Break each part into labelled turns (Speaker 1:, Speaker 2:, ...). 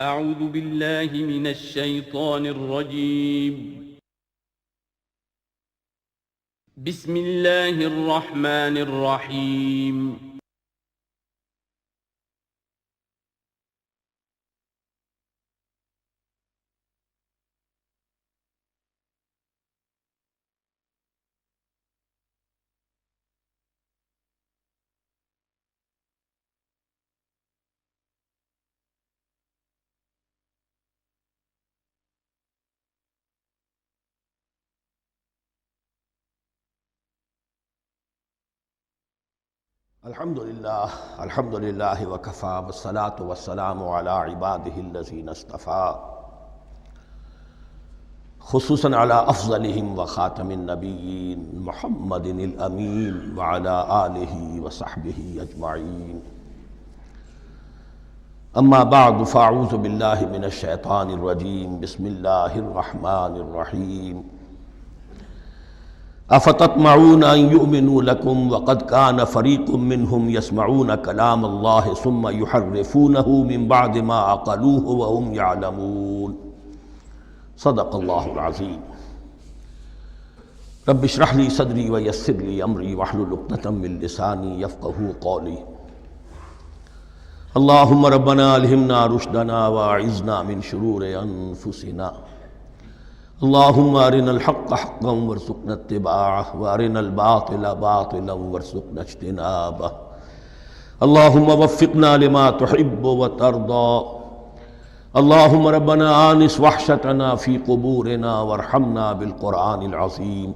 Speaker 1: أعوذ بالله من الشيطان الرجيم. بسم الله الرحمن الرحيم.
Speaker 2: الحمد للہ وکفیٰ والصلاة والسلام علی عبادہ الذین اصطفیٰ، خصوصاً علی افضلہم وخاتم النبیین محمد الامین وعلی آلہ وصحبہ اجمعین. اما بعد فاعوذ باللہ من الشیطان الرجیم. بسم اللہ الرحمن الرحیم. افتطمعون ان یؤمنوا لکم وقد کان فریق منہم یسمعون کلام اللہ ثم یحرفونہ من بعد ما عقلوہ وہم یعلمون. صدق اللہ العظیم. رب اشرح لی صدری ویسر لی امری واحلل عقدۃ من لسانی یفقہوا قولی. اللہم ربنا الہمنا رشدنا واعذنا من شرور انفسنا. اللہم ارنا الحق حقا وارزقنا اتباعہ وارنا الباطل باطلا وارزقنا اجتنابہ. اللہم وفقنا لما تحب وترضى. اللہم ربنا آنس وحشتنا فی قبورنا وارحمنا بالقرآن العظیم.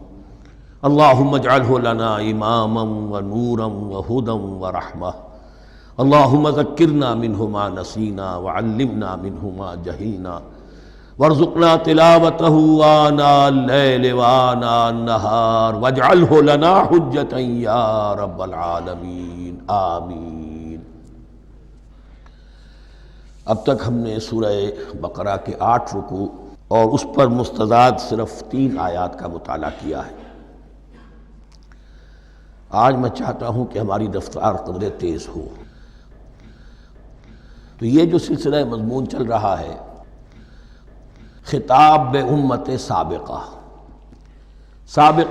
Speaker 2: اللہم اجعلہ لنا اماما ونورا وہدا ورحمہ. اللہم ذکرنا منہ ما نسینا وعلمنا منہ ما جہلنا وارزقنا تلاوته آناء اللیل وآناء النہار واجعلہ لنا حجتا یا رب العالمین آمین. اب تک ہم نے سورہ بقرہ کے 8 رکوع اور اس پر مستضاد صرف 3 آیات کا مطالعہ کیا ہے. آج میں چاہتا ہوں کہ ہماری رفتار قدرے تیز ہو. تو یہ جو سلسلہ مضمون چل رہا ہے، خطاب بے امت سابقہ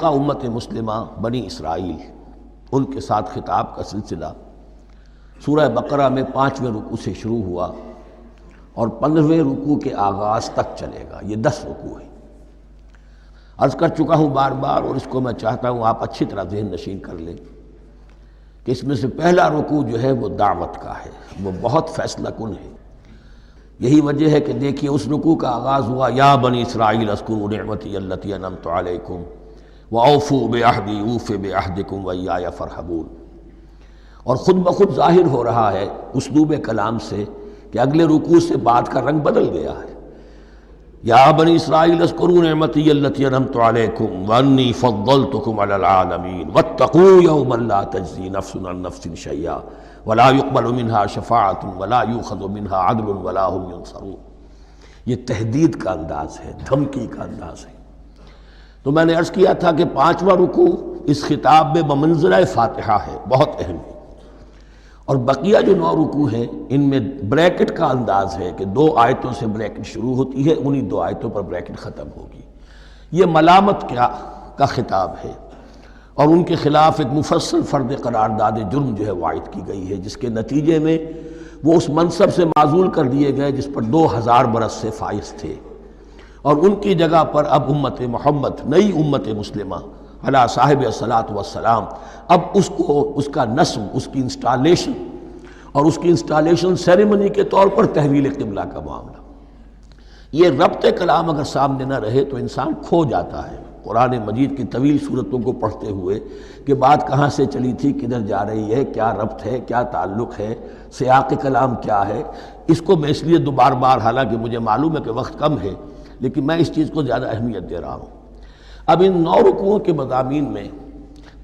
Speaker 2: امت مسلمہ بنی اسرائیل، ان کے ساتھ خطاب کا سلسلہ سورہ بقرہ میں 5ویں رکوع سے شروع ہوا اور 15ویں رکوع کے آغاز تک چلے گا. یہ 10 رکوع ہیں. عرض کر چکا ہوں بار بار، اور اس کو میں چاہتا ہوں آپ اچھی طرح ذہن نشین کر لیں کہ اس میں سے پہلا رکوع جو ہے وہ دعوت کا ہے، وہ بہت فیصلہ کن ہے. یہی وجہ ہے کہ دیکھیے اس رکوع کا آغاز ہوا یا بنی اسرائیل اذکروا نعمتی التی انعمت علیکم واوفوا بعہدی اوف بعہدکم وایای فارہبون. اور خود بخود ظاہر ہو رہا ہے اسلوب کلام سے کہ اگلے رکوع سے بات کا رنگ بدل گیا ہے. یا بنی اسرائیل اذکروا نعمتی التی انعمت علیکم وانی فضلتکم علی العالمین واتقوا یوما لا تجزی نفس عن نفس شیئا ولا يقبل منها شفاعت ولا يؤخذ منها عدل ولا هم ينصرون. یہ تہدید کا انداز ہے، دھمکی کا انداز ہے. تو میں نے عرض کیا تھا کہ 5واں رکوع اس خطاب میں بمنزلہ فاتحہ ہے، بہت اہم ہے. اور بقیہ جو 9 رکوع ہیں ان میں بریکٹ کا انداز ہے کہ 2 آیتوں سے بریکٹ شروع ہوتی ہے، انہی 2 آیتوں پر بریکٹ ختم ہوگی. یہ ملامت کا خطاب ہے اور ان کے خلاف ایک مفصل فرد قرارداد جرم جو ہے وائد کی گئی ہے، جس کے نتیجے میں وہ اس منصب سے معزول کر دیے گئے جس پر 2000 برس سے فائز تھے، اور ان کی جگہ پر اب امت محمد، نئی امت مسلمہ علی صاحب الصلاۃ والسلام، اب اس کا نصب، اس کی انسٹالیشن اور اس کی انسٹالیشن سیریمنی کے طور پر تحویل قبلہ کا معاملہ. یہ ربط کلام اگر سامنے نہ رہے تو انسان کھو جاتا ہے. قرآن مجید کی طویل صورتوں کو پڑھتے ہوئے کہ بات کہاں سے چلی تھی، کدھر جا رہی ہے، کیا ربط ہے، کیا تعلق ہے، سیاق کلام کیا ہے، اس کو میں اس لیے بار بار، حالانکہ مجھے معلوم ہے کہ وقت کم ہے لیکن میں اس چیز کو زیادہ اہمیت دے رہا ہوں. اب ان 9 رکوعوں کے مضامین میں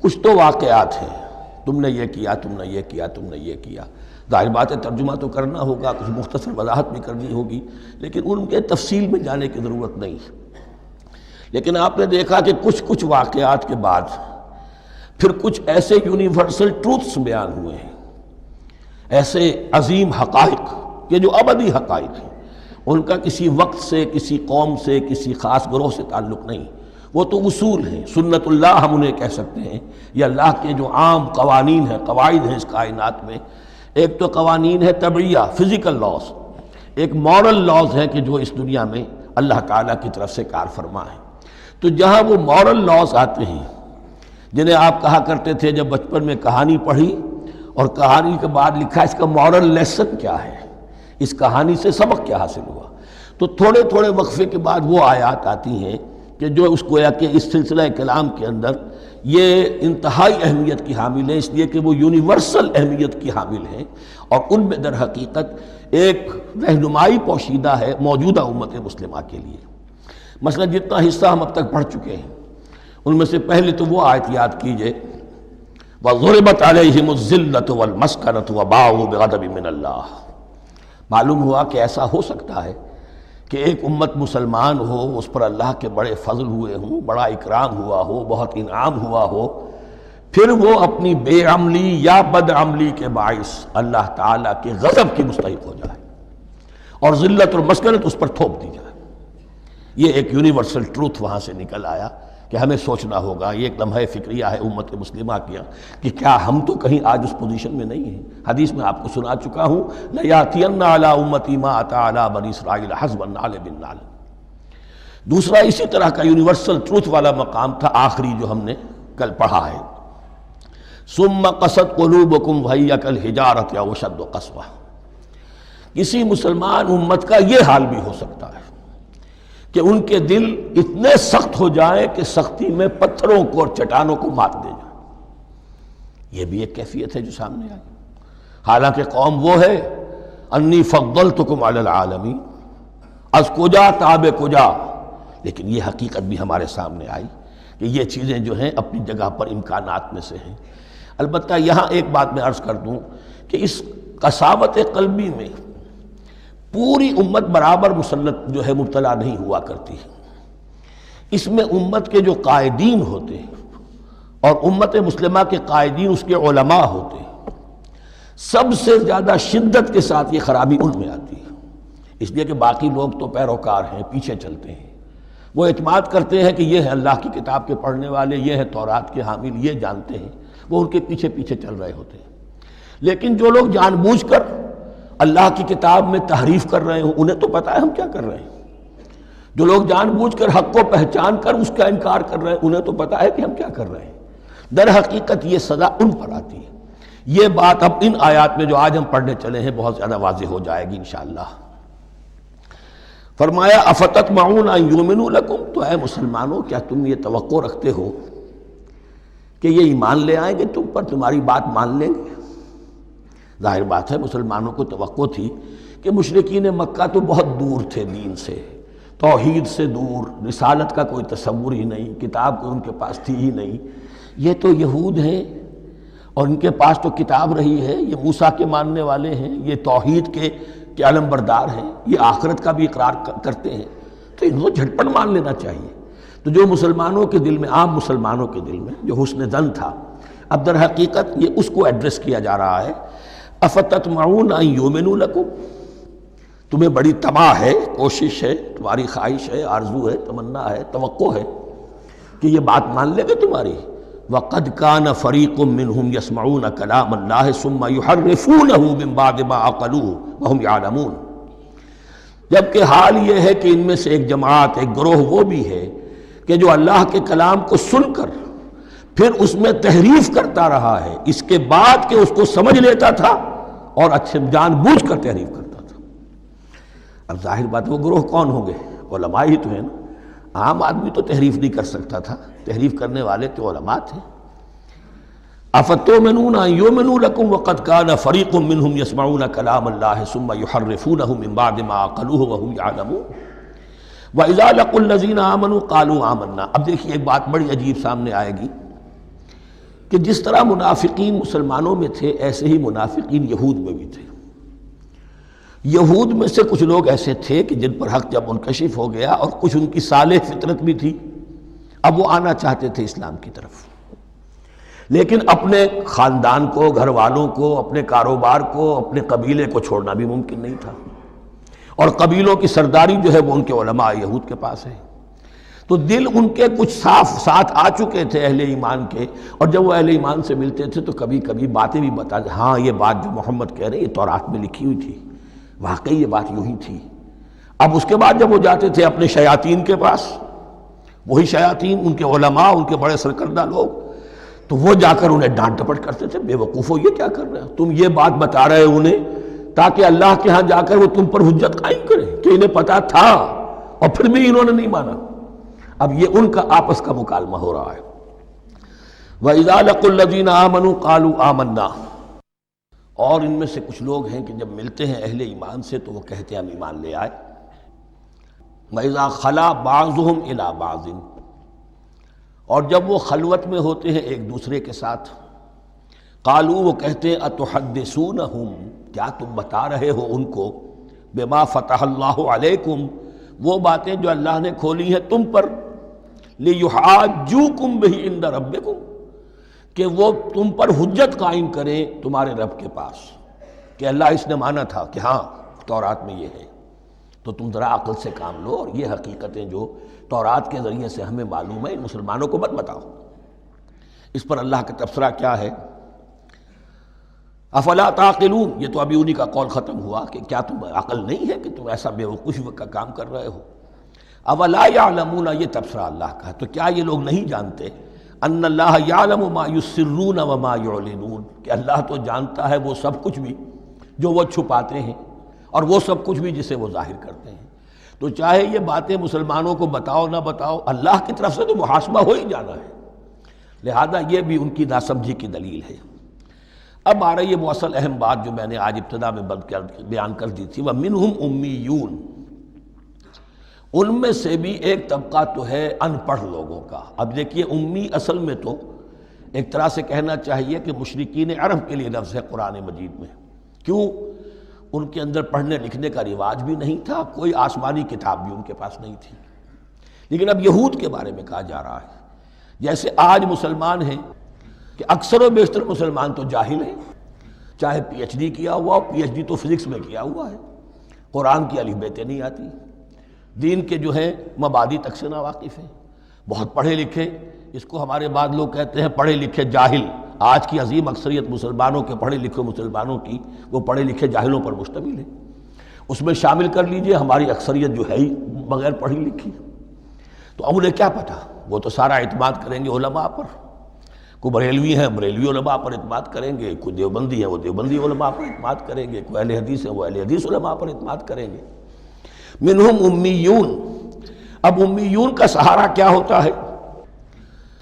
Speaker 2: کچھ تو واقعات ہیں، تم نے یہ کیا، تم نے یہ کیا، تم نے یہ کیا. ظاہر بات ہے ترجمہ تو کرنا ہوگا، کچھ مختصر وضاحت بھی کرنی ہوگی، لیکن ان کے تفصیل میں جانے کی ضرورت نہیں. لیکن آپ نے دیکھا کہ کچھ واقعات کے بعد پھر کچھ ایسے یونیورسل ٹروتھس بیان ہوئے ہیں، ایسے عظیم حقائق، یہ جو ابدی حقائق ہیں ان کا کسی وقت سے، کسی قوم سے، کسی خاص گروہ سے تعلق نہیں، وہ تو اصول ہیں، سنت اللہ ہم انہیں کہہ سکتے ہیں، یہ اللہ کے جو عام قوانین ہیں، قواعد ہیں اس کائنات میں۔ ایک تو قوانین ہے طبعیہ، فزیکل لاز، ایک مورل لاز ہے کہ جو اس دنیا میں اللہ تعالیٰ کی طرف سے کار فرما ہے۔ تو جہاں وہ مورل لاز آتے ہیں جنہیں آپ کہا کرتے تھے جب بچپن میں کہانی پڑھی اور کہانی کے بعد لکھا اس کا مورل لیسن کیا ہے، اس کہانی سے سبق کیا حاصل ہوا، تو تھوڑے تھوڑے وقفے کے بعد وہ آیات آتی ہیں کہ جو اس گویا کہ اس سلسلہ کلام کے اندر یہ انتہائی اہمیت کی حامل ہیں، اس لیے کہ وہ یونیورسل اہمیت کی حامل ہیں، اور ان میں در حقیقت ایک رہنمائی پوشیدہ ہے موجودہ امت مسلمہ کے لیے۔ مثلا جتنا حصہ ہم اب تک پڑھ چکے ہیں ان میں سے پہلے تو وہ آیت یاد کیجئے، وَضُرِبَتْ عَلَيْهِمُ الذِّلَّةُ وَالْمَسْكَنَةُ وَبَاءُوا بِغَضَبٍ مِّنَ اللَّهِ۔ معلوم ہوا کہ ایسا ہو سکتا ہے کہ ایک امت مسلمان ہو، اس پر اللہ کے بڑے فضل ہوئے ہوں، بڑا اکرام ہوا ہو، بہت انعام ہوا ہو، پھر وہ اپنی بے عملی یا بد عملی کے باعث اللہ تعالیٰ کے غضب کی مستحق ہو جائے اور ذلت اور مسکنت اس پر تھوپ دی جائے۔ یہ ایک یونیورسل ٹروتھ وہاں سے نکل آیا کہ ہمیں سوچنا ہوگا، یہ ایک لمحہ فکریہ ہے امت مسلمہ کیا کہ کیا ہم تو کہیں آج اس پوزیشن میں نہیں ہیں۔ حدیث میں آپ کو سنا چکا ہوں، لَيَأْتِيَنَّ عَلَىٰ أُمَّتِي مَا أَتَىٰ عَلَىٰ بَنِي إِسْرَائِيلَ حَسْبَ النَّعْلِ بِالنَّعْلِ۔ دوسرا اسی طرح کا یونیورسل ٹروتھ والا مقام تھا آخری جو ہم نے کل پڑھا ہے، ثُمَّ قَسَتْ قُلُوبُكُمْ وَهِيَ كَالْحِجَارَةِ أَوْ أَشَدُّ قَسْوَةً۔ کسی مسلمان امت کا یہ حال بھی ہو سکتا ہے کہ ان کے دل اتنے سخت ہو جائیں کہ سختی میں پتھروں کو اور چٹانوں کو مات دے جائیں۔ یہ بھی ایک کیفیت ہے جو سامنے آئی، حالانکہ قوم وہ ہے انی فضلتکم علی العالمین، از کجا تاب کجا، لیکن یہ حقیقت بھی ہمارے سامنے آئی کہ یہ چیزیں جو ہیں اپنی جگہ پر امکانات میں سے ہیں۔ البتہ یہاں ایک بات میں عرض کر دوں کہ اس قساوت قلبی میں پوری امت برابر مسلط جو ہے مبتلا نہیں ہوا کرتی، اس میں امت کے جو قائدین ہوتے ہیں اور امت مسلمہ کے قائدین اس کے علماء ہوتے ہیں، سب سے زیادہ شدت کے ساتھ یہ خرابی ان میں آتی ہے، اس لیے کہ باقی لوگ تو پیروکار ہیں، پیچھے چلتے ہیں، وہ اعتماد کرتے ہیں کہ یہ ہے اللہ کی کتاب کے پڑھنے والے، یہ ہے تورات کے حامل، یہ جانتے ہیں، وہ ان کے پیچھے پیچھے چل رہے ہوتے ہیں۔ لیکن جو لوگ جان بوجھ کر اللہ کی کتاب میں تحریف کر رہے ہوں، انہیں تو پتہ ہے ہم کیا کر رہے ہیں۔ جو لوگ جان بوجھ کر حق کو پہچان کر اس کا انکار کر رہے ہیں، انہیں تو پتہ ہے کہ ہم کیا کر رہے ہیں۔ در حقیقت یہ سزا ان پر آتی ہے۔ یہ بات اب ان آیات میں جو آج ہم پڑھنے چلے ہیں بہت زیادہ واضح ہو جائے گی انشاءاللہ۔ فرمایا افتطمعون ان یؤمنوا لکم، تو اے مسلمانوں کیا تم یہ توقع رکھتے ہو کہ یہ ایمان لے آئیں گے تم پر، تمہاری بات مان لیں گے؟ ظاہر بات ہے مسلمانوں کو توقع تھی کہ مشرکین مکہ تو بہت دور تھے دین سے، توحید سے دور، رسالت کا کوئی تصور ہی نہیں، کتاب کوئی ان کے پاس تھی ہی نہیں۔ یہ تو یہود ہیں اور ان کے پاس تو کتاب رہی ہے، یہ موسیٰ کے ماننے والے ہیں، یہ توحید کے علم بردار ہیں، یہ آخرت کا بھی اقرار کرتے ہیں، تو انہوں کو جھٹپٹ مان لینا چاہیے۔ تو جو مسلمانوں کے دل میں، عام مسلمانوں کے دل میں جو حسن ظن تھا، اب در حقیقت یہ اس کو ایڈریس کیا جا رہا ہے، افتطمعون ان یؤمنوا لکم، تمہیں بڑی طمع ہے، کوشش ہے، تمہاری خواہش ہے، آرزو ہے، تمنا ہے، توقع ہے کہ یہ بات مان لے گے تمہاری۔ وَقَدْ كَانَ فَرِيقٌ مِّنْهُمْ يَسْمَعُونَ كَلَامَ اللَّهِ ثُمَّ يُحَرِّفُونَهُ مِن بَعْدِ مَا عَقَلُوهُ وَهُمْ يَعْلَمُونَ، جبکہ حال یہ ہے کہ ان میں سے ایک جماعت، ایک گروہ وہ بھی ہے کہ جو اللہ کے کلام کو سن کر پھر اس میں تحریف کرتا رہا ہے، اس کے بعد کہ اس کو سمجھ لیتا تھا اور اچھے جان بوجھ کر تحریف کرتا تھا۔ اب ظاہر بات وہ گروہ کون ہوں گے؟ علماء ہی تو ہیں نا۔ عام آدمی تو تحریف نہیں کر سکتا تھا، تحریف کرنے والے تو علماء تھے۔ افتؤمنون ان یؤمنوا لکم وقد کان فریق منہم یسمعون کلام اللہ ثم یحرفونہ من بعد ما عقلوہ وہم یعلمون وَإِذَا لَقُوا الَّذِينَ آمَنُوا قَالُوا آمَنَّا۔ اب دیکھیے ایک بات بڑی عجیب سامنے آئے گی کہ جس طرح منافقین مسلمانوں میں تھے ایسے ہی منافقین یہود میں بھی تھے۔ یہود میں سے کچھ لوگ ایسے تھے کہ جن پر حق جب منکشف ہو گیا اور کچھ ان کی صالح فطرت بھی تھی، اب وہ آنا چاہتے تھے اسلام کی طرف، لیکن اپنے خاندان کو، گھر والوں کو، اپنے کاروبار کو، اپنے قبیلے کو چھوڑنا بھی ممکن نہیں تھا، اور قبیلوں کی سرداری جو ہے وہ ان کے علماء یہود کے پاس ہے۔ تو دل ان کے کچھ صاف ساتھ آ چکے تھے اہل ایمان کے، اور جب وہ اہل ایمان سے ملتے تھے تو کبھی کبھی باتیں بھی بتا دیں، ہاں یہ بات جو محمد کہہ رہے ہیں یہ تورات میں لکھی ہوئی تھی، واقعی یہ بات یوں ہی تھی۔ اب اس کے بعد جب وہ جاتے تھے اپنے شیاطین کے پاس، وہی شیاطین ان کے علماء، ان کے بڑے سرکردہ لوگ، تو وہ جا کر انہیں ڈانٹ ڈپٹ کرتے تھے، بے وقوفو یہ کیا کر رہے ہو، تم یہ بات بتا رہے ہو انہیں تاکہ اللہ کے ہاں جا کر وہ تم پر حجت قائم کرے کہ انہیں پتا تھا اور پھر بھی انہوں نے نہیں مانا۔ اب یہ ان کا آپس کا مکالمہ ہو رہا ہے۔ وَإِذَا لَقُوا الَّذِينَ آمَنُوا قَالُوا آمَنَّا، اور ان میں سے کچھ لوگ ہیں کہ جب ملتے ہیں اہل ایمان سے تو وہ کہتے ہیں ہم ایمان لے آئے۔ وَإِذَا خَلَا بَعْضُهُمْ إِلَىٰ بَعْضٍ، اور جب وہ خلوت میں ہوتے ہیں ایک دوسرے کے ساتھ، قالوا وہ کہتے ہیں اتحدثونہم، کیا تم بتا رہے ہو ان کو، بما فتح اللہ علیکم، وہ باتیں جو اللہ نے کھولی ہیں تم پر، لیحاجوکم بہ عند ربکم، کہ وہ تم پر حجت قائم کریں تمہارے رب کے پاس، کہ اللہ اس نے مانا تھا کہ ہاں تورات میں یہ ہے، تو تم ذرا عقل سے کام لو، اور یہ حقیقتیں جو تورات کے ذریعے سے ہمیں معلوم ہے ان مسلمانوں کو مت بتاؤ۔ اس پر اللہ کا تبصرہ کیا ہے، افلا تعقلون، یہ تو ابھی انہی کا قول ختم ہوا کہ کیا تم عقل نہیں ہے کہ تم ایسا بے وقوفی کا کام کر رہے ہو۔ اولا یعلمون، یہ تبصرہ اللہ کا ہے، تو کیا یہ لوگ نہیں جانتے ان اللہ یعلم ما یسرون وما یعلنون، کہ اللہ تو جانتا ہے وہ سب کچھ بھی جو وہ چھپاتے ہیں اور وہ سب کچھ بھی جسے وہ ظاہر کرتے ہیں۔ تو چاہے یہ باتیں مسلمانوں کو بتاؤ نہ بتاؤ، اللہ کی طرف سے تو محاسبہ ہو ہی جانا ہے، لہذا یہ بھی ان کی ناسمجھی کی دلیل ہے۔ اب آ رہی ہے وہ اصل اہم بات جو میں نے آج ابتدا میں بیان کر دی تھی، وَمِنْهُمْ أُمِّيُّونَ، ان میں سے بھی ایک طبقہ تو ہے ان پڑھ لوگوں کا۔ اب دیکھیے امی اصل میں تو ایک طرح سے کہنا چاہیے کہ مشرکین عرب کے لیے لفظ ہے قرآن مجید میں، کیوں؟ ان کے اندر پڑھنے لکھنے کا رواج بھی نہیں تھا، کوئی آسمانی کتاب بھی ان کے پاس نہیں تھی۔ لیکن اب یہود کے بارے میں کہا جا رہا ہے، جیسے آج مسلمان ہیں کہ اکثر و بیشتر مسلمان تو جاہل ہیں، چاہے پی ایچ ڈی کیا ہوا ہو، پی ایچ ڈی تو فزکس میں کیا ہوا ہے، قرآن کی الف بیتیں نہیں آتی، دین کے جو ہیں مبادی تک سے ناواقف ہیں، بہت پڑھے لکھے، اس کو ہمارے بعد لوگ کہتے ہیں پڑھے لکھے جاہل۔ آج کی عظیم اکثریت مسلمانوں کے پڑھے لکھے مسلمانوں کی وہ پڑھے لکھے جاہلوں پر مشتمل ہے، اس میں شامل کر لیجئے ہماری اکثریت جو ہے ہی بغیر پڑھی لکھی۔ تو اب انہیں کیا پتہ، وہ تو سارا اعتماد کریں گے علماء پر، کوئی بریلوی ہیں بریلوی علماء پر اعتماد کریں گے، کوئی دیوبندی ہیں وہ دیوبندی علماء پر اعتماد کریں گے، کوئی اہل حدیث ہیں وہ اہل حدیث علماء پر اعتماد کریں گے۔ منہم امیون، اب امیون کا سہارا کیا ہوتا ہے؟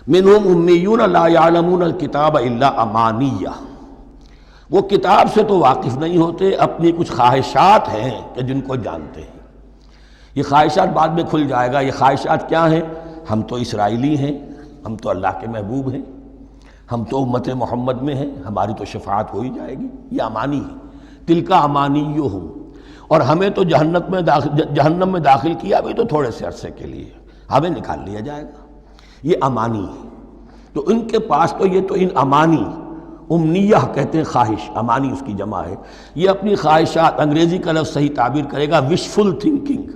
Speaker 2: منہم امیون لا یعلمون الکتاب الا امانیہ، وہ کتاب سے تو واقف نہیں ہوتے، اپنی کچھ خواہشات ہیں کہ جن کو جانتے ہیں۔ یہ خواہشات بعد میں کھل جائے گا، یہ خواہشات کیا ہیں؟ ہم تو اسرائیلی ہیں، ہم تو اللہ کے محبوب ہیں، ہم تو امت محمد میں ہیں، ہماری تو شفاعت ہو ہی جائے گی، یہ امانی ہے۔ تلک امانیہم، اور ہمیں تو جہنم میں داخل کیا بھی تو تھوڑے سے عرصے کے لیے، ہمیں نکال لیا جائے گا، یہ امانی ہے۔ تو ان کے پاس تو یہ تو ان امانی، امنیہ کہتے ہیں خواہش، امانی اس کی جمع ہے، یہ اپنی خواہشات، انگریزی کا لفظ صحیح تعبیر کرے گا وشفل تھنکنگ،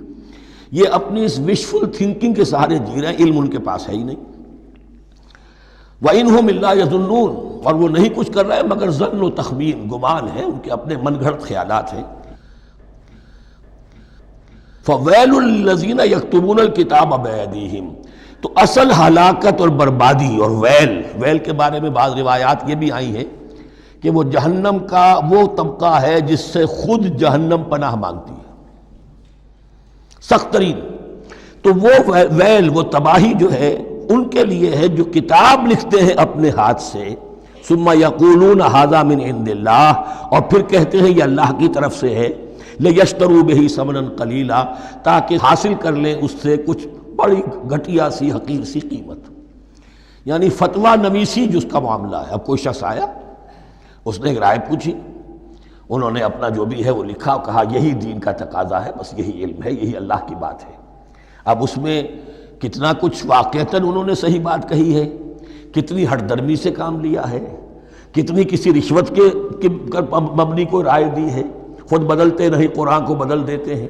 Speaker 2: یہ اپنی اس وشفل تھنکنگ کے سہارے جی رہے ہیں، علم ان کے پاس ہے ہی نہیں۔ وَإِنْهُمْ إِلَّا يَظُنُّونَ، اور وہ نہیں کچھ کر رہے ہیں مگر ظن و تخمین، گمان ہے، ان کے اپنے من گھڑت خیالات ہیں۔ فَوَيْلٌ لِّلَّذِينَ يَكْتُبُونَ الْكِتَابَ بِأَيْدِيهِمْ، تو اصل ہلاکت اور بربادی اور ویل کے بارے میں بعض روایات یہ بھی آئی ہیں کہ وہ جہنم کا وہ طبقہ ہے جس سے خود جہنم پناہ مانگتی ہے، سخت ترین۔ تو وہ ویل، وہ تباہی جو ہے ان کے لیے ہے جو کتاب لکھتے ہیں اپنے ہاتھ سے، ثم یقولون ھذا من عند اللہ، اور پھر کہتے ہیں یہ اللہ کی طرف سے ہے، لیشتروا بہ ثمنا قلیلا، تاکہ حاصل کر لیں اس سے کچھ بڑی گھٹیا سی حقیر سی قیمت، یعنی فتویٰ نویسی جس کا معاملہ ہے۔ اب کوئی شخص آیا، اس نے ایک رائے پوچھی، انہوں نے اپنا جو بھی ہے وہ لکھا اور کہا یہی دین کا تقاضا ہے، بس یہی علم ہے، یہی اللہ کی بات ہے۔ اب اس میں کتنا کچھ واقعتاً انہوں نے صحیح بات کہی ہے، کتنی ہٹ درمی سے کام لیا ہے، کتنی کسی رشوت کے مبنی کو رائے دی ہے، خود بدلتے نہیں قرآن کو بدل دیتے ہیں،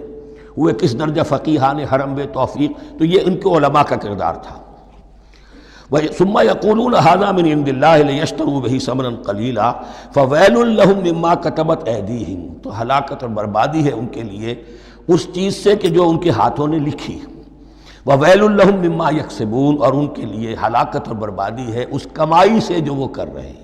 Speaker 2: ہوئے کس درجہ فقیہان حرم بے توفیق، تو یہ ان کے علماء کا کردار تھا۔ ثم یقولون ھذا من عند اللہ لیشتروا بہ ثمنا قلیلا فویل لہم مما کتبت ایدیہم، تو ہلاکت اور بربادی ہے ان کے لیے اس چیز سے کہ جو ان کے ہاتھوں نے لکھی، وویل لہم مما یکسبون، اور ان کے لیے ہلاکت اور بربادی ہے اس کمائی سے جو وہ کر رہے ہیں۔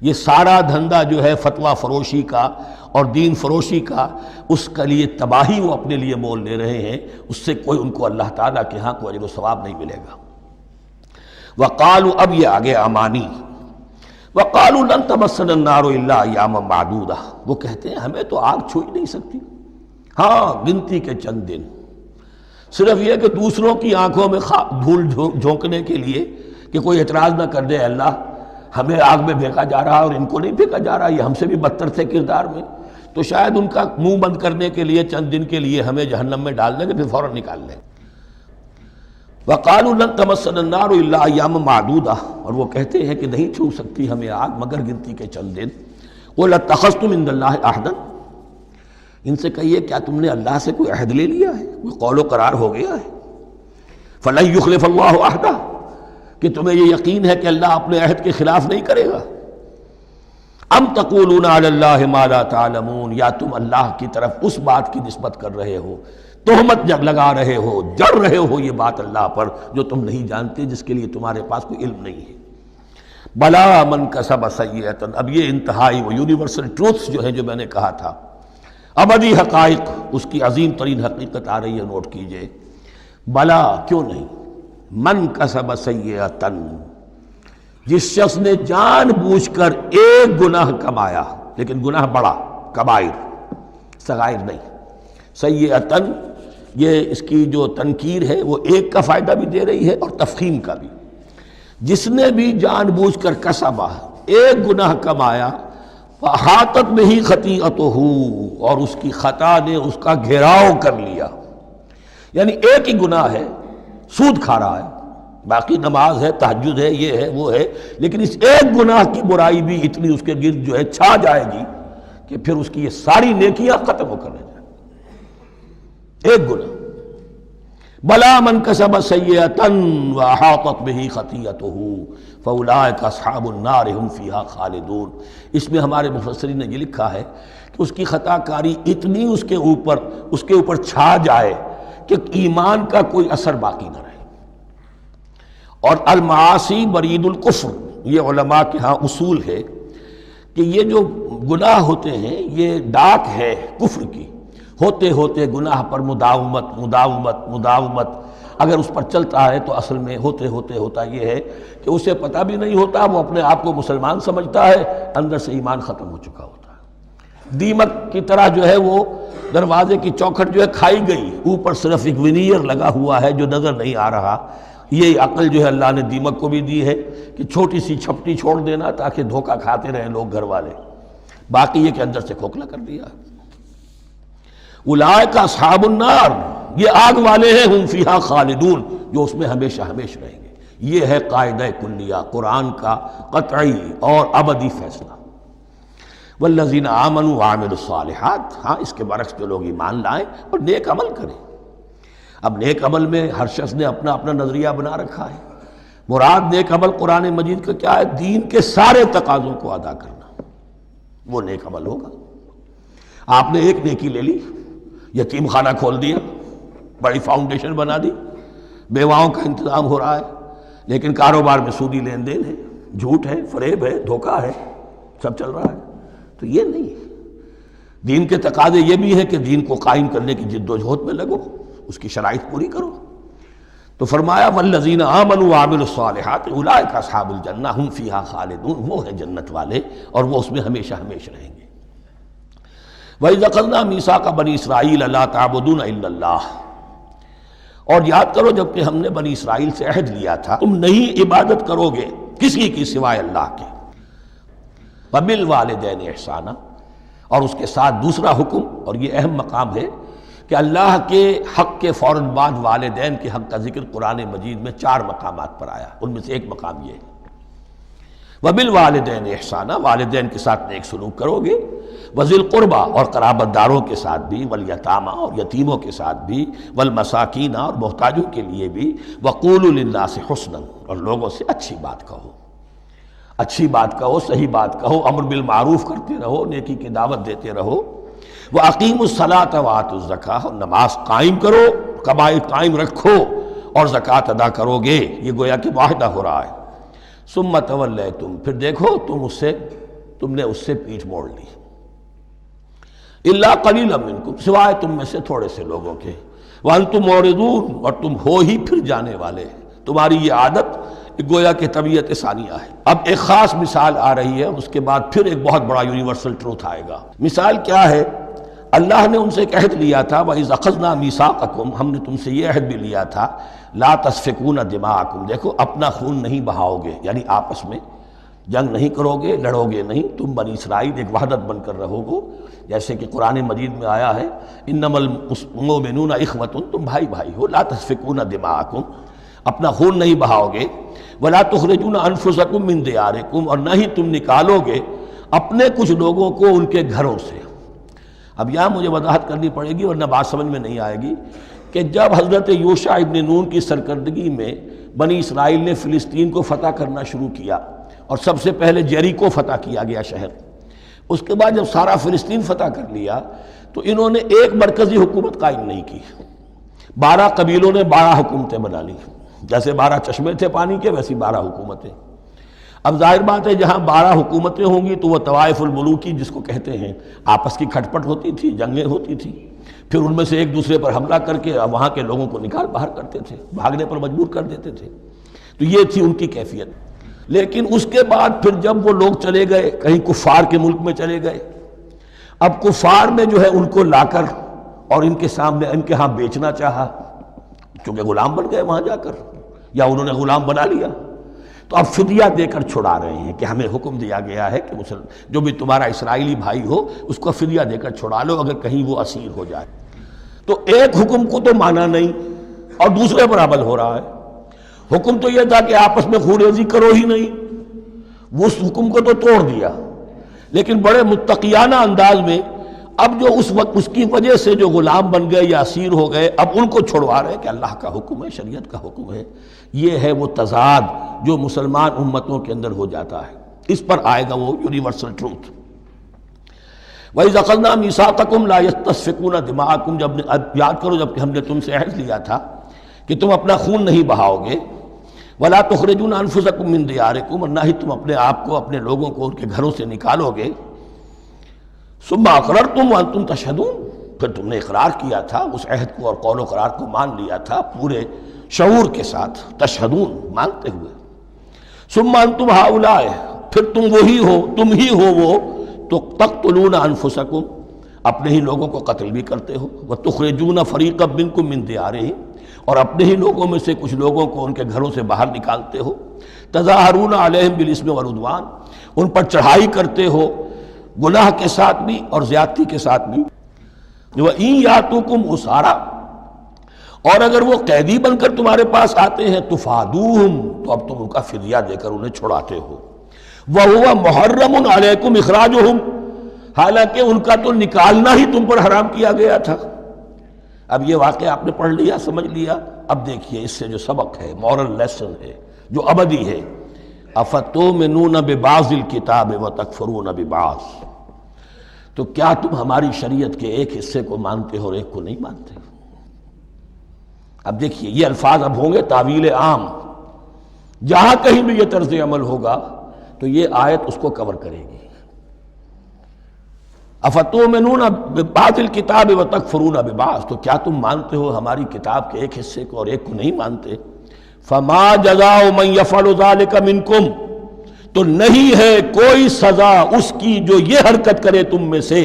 Speaker 2: یہ سارا دھندا جو ہے فتویٰ فروشی کا اور دین فروشی کا، اس کے لیے تباہی وہ اپنے لیے مول لے رہے ہیں، اس سے کوئی ان کو اللہ تعالیٰ کے ہاں کوئی اجر و ثواب نہیں ملے گا۔ وقالوا، اب یہ آگے امانی، وقالوا لن تمسنا النار الا ایاما معدودہ، وہ کہتے ہیں ہمیں تو آگ چھو ہی نہیں سکتی، ہاں گنتی کے چند دن، صرف یہ کہ دوسروں کی آنکھوں میں دھول جھونکنے کے لیے کہ کوئی اعتراض نہ کر دے، اللہ ہمیں آگ میں پھینکا جا رہا اور ان کو نہیں پھینکا جا رہا، یہ ہم سے بھی بدتر تھے کردار میں، تو شاید ان کا منہ بند کرنے کے لیے چند دن کے لیے ہمیں جہنم میں ڈال دیں گے، پھر فوراً نکال لیں۔ وقالوا لن تمسنا النار الا ایاما معدودہ، اور وہ کہتے ہیں کہ نہیں چھو سکتی ہمیں آگ مگر گنتی کے چند دن۔ قل اتخذتم عند اللہ عہدا، ان سے کہیے کیا تم نے اللہ سے کوئی عہد لے لیا ہے، کوئی قول و قرار ہو گیا ہے؟ فلن یخلف اللہ عہدہ، کہ تمہیں یہ یقین ہے کہ اللہ اپنے عہد کے خلاف نہیں کرے گا؟ ام تقولون علی اللہ ما لا تعلمون، یا تم اللہ کی طرف اس بات کی نسبت کر رہے ہو، تہمت لگا رہے ہو، جڑ رہے ہو یہ بات اللہ پر جو تم نہیں جانتے، جس کے لیے تمہارے پاس کوئی علم نہیں ہے۔ بلا من کسب سیئۃ، اب یہ انتہائی وہ یونیورسل ٹروتھس جو ہیں جو میں نے کہا تھا، ابدی حقائق، اس کی عظیم ترین حقیقت آ رہی ہے، نوٹ کیجئے۔ بلا، کیوں نہیں، من کسب سیئۃ، جس شخص نے جان بوجھ کر ایک گناہ کمایا، لیکن گناہ بڑا، کبائر، صغائر نہیں، سیئۃ، یہ اس کی جو تنکیر ہے وہ ایک کا فائدہ بھی دے رہی ہے اور تفخیم کا بھی۔ جس نے بھی جان بوجھ کر کسبا، ایک گناہ کمایا، فاحاطت بہ خطیئتہ، اور اس کی خطا نے اس کا گھیراؤ کر لیا، یعنی ایک ہی گناہ ہے، سود کھا رہا ہے، باقی نماز ہے، تہجد ہے، یہ ہے وہ ہے، لیکن اس ایک گناہ کی برائی بھی اتنی اس کے گرد جو ہے چھا جائے گی کہ پھر اس کی یہ ساری نیکیاں ختم ہو کر رہ جائیں، ایک گناہ۔ بلا من کسب سیئۃ واحاطت بہ خطیئتہ فاولئک اصحاب النار هم فیہا خالدون، اس میں ہمارے مفسرین نے یہ لکھا ہے کہ اس کی خطا کاری اتنی اس کے اوپر چھا جائے کہ ایمان کا کوئی اثر باقی نہ رہے۔ اور المعاصی برید الکفر، یہ علماء کے ہاں اصول ہے کہ یہ جو گناہ ہوتے ہیں یہ ڈاک ہے کفر کی، ہوتے ہوتے گناہ پر مداومت اگر اس پر چلتا ہے تو اصل میں ہوتے ہوتے ہوتا یہ ہے کہ اسے پتہ بھی نہیں ہوتا، وہ اپنے آپ کو مسلمان سمجھتا ہے، اندر سے ایمان ختم ہو چکا ہوتا ہے۔ دیمک کی طرح جو ہے وہ دروازے کی چوکھٹ جو ہے کھائی گئی، اوپر صرف ایک ونیئر لگا ہوا ہے جو نظر نہیں آ رہا۔ یہ عقل جو ہے اللہ نے دیمک کو بھی دی ہے کہ چھوٹی سی چھپٹی چھوڑ دینا تاکہ دھوکہ کھاتے رہیں لوگ گھر والے، باقی یہ کہ اندر سے کھوکھلا کر دیا۔ اولئک اصحاب النار، یہ آگ والے ہیں، ہم فیہا خالدون، جو اس میں ہمیشہ ہمیشہ رہیں گے۔ یہ ہے قاعدہ کلیہ، قرآن کا قطعی اور ابدی فیصلہ۔ والذین آمنوا وعملوا الصالحات، ہاں اس کے برعکس جو لوگ ایمان لائیں اور نیک عمل کریں۔ اب نیک عمل میں ہر شخص نے اپنا اپنا نظریہ بنا رکھا ہے۔ مراد نیک عمل قرآن مجید کا کیا ہے؟ دین کے سارے تقاضوں کو ادا کرنا، وہ نیک عمل ہوگا۔ آپ نے ایک نیکی لے لی، یتیم خانہ کھول دیا، بڑی فاؤنڈیشن بنا دی، بیواؤں کا انتظام ہو رہا ہے، لیکن کاروبار میں سودی لین دین ہے، جھوٹ ہے، فریب ہے، دھوکہ ہے، سب چل رہا ہے، تو یہ نہیں ہے۔ دین کے تقاضے یہ بھی ہے کہ دین کو قائم کرنے کی جد و جہد میں لگو، اس کی شرائط پوری کرو۔ تو فرمایا والذین آمنوا وعملوا الصالحات اولئک اصحاب الجنہ ہم فیہا خالدون، وہ ہے جنت والے اور وہ اس میں ہمیشہ ہمیشہ رہیں گے۔ وَإِذْ أَخَذْنَا مِيثَاقَ بَنِي إِسْرَائِيلَ لَا تَعْبُدُونَ إِلَّا اللَّهَ، اور یاد کرو جب کہ ہم نے بنی اسرائیل سے عہد لیا تھا تم نہیں عبادت کرو گے کسی کی سوائے اللہ کے۔ وَبِالْوَالِدَيْنِ إِحْسَانًا، اور اس کے ساتھ دوسرا حکم، اور یہ اہم مقام ہے کہ اللہ کے حق کے فوراً بعد والدین کے حق کا ذکر قرآن مجید میں 4 مقامات پر آیا، ان میں سے ایک مقام یہ ہے وبالوالدین احسانا، والدین کے ساتھ نیک سلوک کرو گے، وذی القربیٰ اور قرابت داروں کے ساتھ بھی، والیتامیٰ اور یتیموں کے ساتھ بھی، والمساکین اور محتاجوں کے لیے بھی، وقولوا للناس حسنا اور لوگوں سے اچھی بات کہو، اچھی بات کہو، صحیح بات کہو، امر بالمعروف کرتے رہو، نیکی کی دعوت دیتے رہو، وَأَقِیمُوا الصَّلَاةَ وَآتُوا الزَّکَاۃَ اور نماز قائم کرو، قواعد قائم رکھو اور زکوٰۃ ادا کرو گے، یہ گویا کہ معاہدہ ہو رہا ہے۔ ثُمَّ تَوَلَّیْتُمْ پھر دیکھو تم نے اس سے پیٹھ موڑ لی، اِلَّا قَلِيلًا مِنْکُمْ سوائے تم میں سے تھوڑے سے لوگوں کے، وَأَنْتُمْ مُعْرِضُونَ اور تم ہو ہی پھر جانے والے، تمہاری یہ عادت گویا کہ طبیعت ثانیہ ہے۔ اب ایک خاص مثال آ رہی ہے، اس کے بعد پھر ایک بہت بڑا یونیورسل ٹروتھ آئے گا۔ مثال کیا ہے؟ اللہ نے ان سے ایک عہد لیا تھا، وَإِذْ أَخَذْنَا مِيثَاقَكُمْ ہم نے تم سے یہ عہد بھی لیا تھا، لَا تَسْفِكُونَ دِمَاءَكُمْ دیکھو اپنا خون نہیں بہاؤ گے، یعنی آپس میں جنگ نہیں کرو گے، لڑو گے نہیں، تم بنی اسرائیل ایک وحدت بن کر رہو گے، جیسے کہ قرآن مجید میں آیا ہے انما المؤمنون اخوۃ، تم بھائی بھائی ہو، لا تسفکون دماءکم اپنا خون نہیں بہاؤ گے، ولا تخرجون انفسکم من دیارکم اور نہ ہی تم نکالو گے اپنے کچھ لوگوں کو ان کے گھروں سے۔ اب یہاں مجھے وضاحت کرنی پڑے گی ورنہ بات سمجھ میں نہیں آئے گی کہ جب حضرت یوشع ابن نون کی سرکردگی میں بنی اسرائیل نے فلسطین کو فتح کرنا شروع کیا اور سب سے پہلے جیریکو فتح کیا گیا شہر، اس کے بعد جب سارا فلسطین فتح کر لیا تو انہوں نے ایک مرکزی حکومت قائم نہیں کی، 12 قبیلوں نے 12 حکومتیں بنا لی، جیسے 12 چشمے تھے پانی کے ویسی 12 حکومتیں۔ اب ظاہر بات ہے جہاں 12 حکومتیں ہوں گی تو وہ طوائف الملوکی جس کو کہتے ہیں، آپس کی کھٹ پٹ ہوتی تھی، جنگیں ہوتی تھی، پھر ان میں سے ایک دوسرے پر حملہ کر کے وہاں کے لوگوں کو نکال باہر کرتے تھے، بھاگنے پر مجبور کر دیتے تھے، تو یہ تھی ان کی کیفیت۔ لیکن اس کے بعد پھر جب وہ لوگ چلے گئے کہیں کفار کے ملک میں چلے گئے، اب کفار نے جو ہے ان کو لا کر اور ان کے سامنے ان کے ہاں بیچنا چاہا، چونکہ غلام بن گئے وہاں جا کر یا انہوں نے غلام بنا لیا، تو اب فدیہ دے کر چھڑا رہے ہیں کہ ہمیں حکم دیا گیا ہے کہ جو بھی تمہارا اسرائیلی بھائی ہو اس کو فدیہ دے کر چھڑا لو اگر کہیں وہ اسیر ہو جائے۔ تو ایک حکم کو تو مانا نہیں اور دوسرے پر عمل ہو رہا ہے۔ حکم تو یہ تھا کہ آپس میں خون ریزی کرو ہی نہیں، وہ اس حکم کو تو توڑ دیا، لیکن بڑے متقیانہ انداز میں اب جو اس وقت اس کی وجہ سے جو غلام بن گئے یا اسیر ہو گئے اب ان کو چھڑوا رہے کہ اللہ کا حکم ہے، شریعت کا حکم ہے۔ یہ ہے وہ تضاد جو مسلمان امتوں کے اندر ہو جاتا ہے، اس پر آئے گا وہ یونیورسل ٹروتھ۔ وَإِذْ أَخَذْنَا مِيثَاقَكُمْ لَا يَسْتَسْفِكُونَ دِمَاءَكُمْ جب یاد کرو جب کہ ہم نے تم سے عہد لیا تھا کہ تم اپنا خون نہیں بہاؤ گے، وَلَا تُخْرِجُونَ أَنفُسَكُم مِّن دِيَارِكُمْ اور نہ ہی تم اپنے آپ کو اپنے لوگوں کو ان کے گھروں سے نکالو گے، ثُمَّ أَقْرَرْتُمْ وَأَنْتُمْ تَشْهَدُونَ پھر تم نے اقرار کیا تھا اس عہد کو اور قول و قرار کو مان لیا تھا پورے شعور کے ساتھ، تشہدون مانتے ہوئے، ثُمَّ أَنْتُمْ هَؤُلَاءِ پھر تم وہی ہو، تم ہی ہو وہ تو تقتلون انفسکم اپنے ہی لوگوں کو قتل بھی کرتے ہو، وتخرجون فریقا منکم من دیارہم اور اپنے ہی لوگوں میں سے کچھ لوگوں کو ان کے گھروں سے باہر نکالتے ہو، تظاہرون علیہم بالاسم والعدوان ان پر چڑھائی کرتے ہو گناہ کے ساتھ بھی اور زیادتی کے ساتھ بھی، وَإِن یاتوکم اسارا اور اگر وہ قیدی بن کر تمہارے پاس آتے ہیں تفادوہم تو اب تم ان کا فدیہ دے کر انہیں چھڑاتے ہو، وَهُوَ مُحَرَّمٌ عَلَيْكُمْ إِخْرَاجُهُمْ حالانکہ ان کا تو نکالنا ہی تم پر حرام کیا گیا تھا۔ اب یہ واقعہ آپ نے پڑھ لیا، سمجھ لیا، اب دیکھیے اس سے جو سبق ہے، مورل لیسن ہے جو ابدی ہے، أَفَتُؤْمِنُونَ بِبَعْضِ الْكِتَابِ وَتَكْفُرُونَ بِبَعْضٍ تو کیا تم ہماری شریعت کے ایک حصے کو مانتے ہو اور ایک کو نہیں مانتے؟ اب دیکھیے یہ الفاظ اب ہوں گے تعویل عام، جہاں کہیں بھی یہ طرز عمل ہوگا تو یہ آیت اس کو کور کرے گی۔ افتؤمنون ببعض الکتاب وتکفرون ببعض تو کیا تم مانتے ہو ہماری کتاب کے ایک حصے کو اور ایک کو نہیں مانتے؟ فما جزاء من یفعل ذلک منکم تو نہیں ہے کوئی سزا اس کی جو یہ حرکت کرے تم میں سے،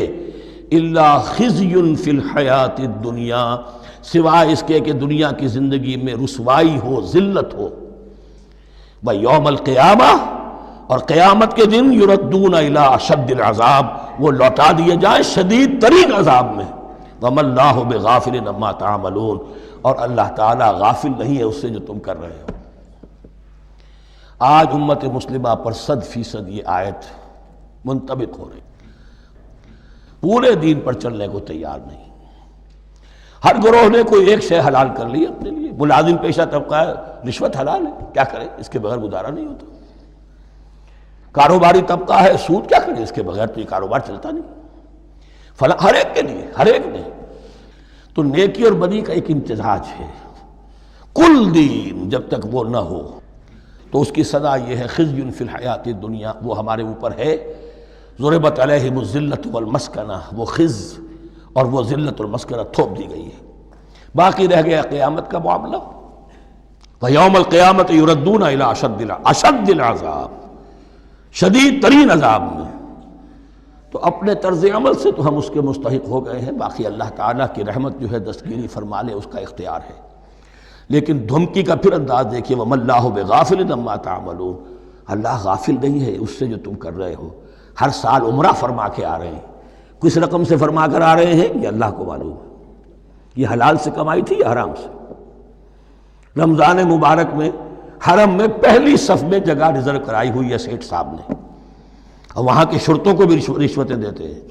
Speaker 2: الا خزی فی الحیات الدنیا سوائے اس کے کہ دنیا کی زندگی میں رسوائی ہو، ذلت ہو، ویوم القیامہ اور قیامت کے دن یردون الی اشد العذاب وہ لوٹا دیے جائیں شدید ترین عذاب میں، وما اللہ بغافل عما تعملون اور اللہ تعالیٰ غافل نہیں ہے اس سے جو تم کر رہے ہو۔ آج امت مسلمہ پر 100% یہ آیت منطبق ہو رہی، پورے دین پر چلنے کو تیار نہیں۔ ہر گروہ نے کوئی ایک شے حلال کر لی اپنے لیے۔ ملازم پیشہ طبقہ ہے، رشوت حلال ہے، کیا کرے، اس کے بغیر گزارا نہیں ہوتا۔ کاروباری طبقہ ہے، سود، کیا کرے، اس کے بغیر تو یہ کاروبار چلتا نہیں۔ ہر ایک کے لیے، ہر ایک نے تو نیکی اور بدی کا ایک امتزاج ہے۔ کل دین جب تک وہ نہ ہو تو اس کی سزا یہ ہے خزی فی الحیات الدنیا، وہ ہمارے اوپر ہے۔ ضربت علیہم الذلۃ والمسکنہ، وہ خز اور وہ ذلت المسکنہ تھوپ دی گئی ہے۔ باقی رہ گیا قیامت کا معاملہ، وَيَوْمَ الْقِيَامَةِ يُرَدُّونَ إِلَىٰ أَشَدِّ الْعَذَابِ، شدید ترین عذاب میں۔ تو اپنے طرز عمل سے تو ہم اس کے مستحق ہو گئے ہیں، باقی اللہ تعالیٰ کی رحمت جو ہے دستگیری فرما لے، اس کا اختیار ہے۔ لیکن دھمکی کا پھر انداز دیکھیے، وَمَا اللَّهُ بِغَافِلٍ عَمَّا تَعْمَلُونَ، اللہ غافل نہیں ہے اس سے جو تم کر رہے ہو۔ ہر سال عمرہ فرما کے آ رہے ہیں، کس رقم سے فرما کر آ رہے ہیں یہ اللہ کو معلوم ہے۔ یہ حلال سے کمائی تھی یا حرام سے؟ رمضان مبارک میں حرم میں پہلی صف میں جگہ ریزرو کرائی ہوئی ہے سیٹھ صاحب نے، اور وہاں کے شرطوں کو بھی رشوتیں دیتے ہیں،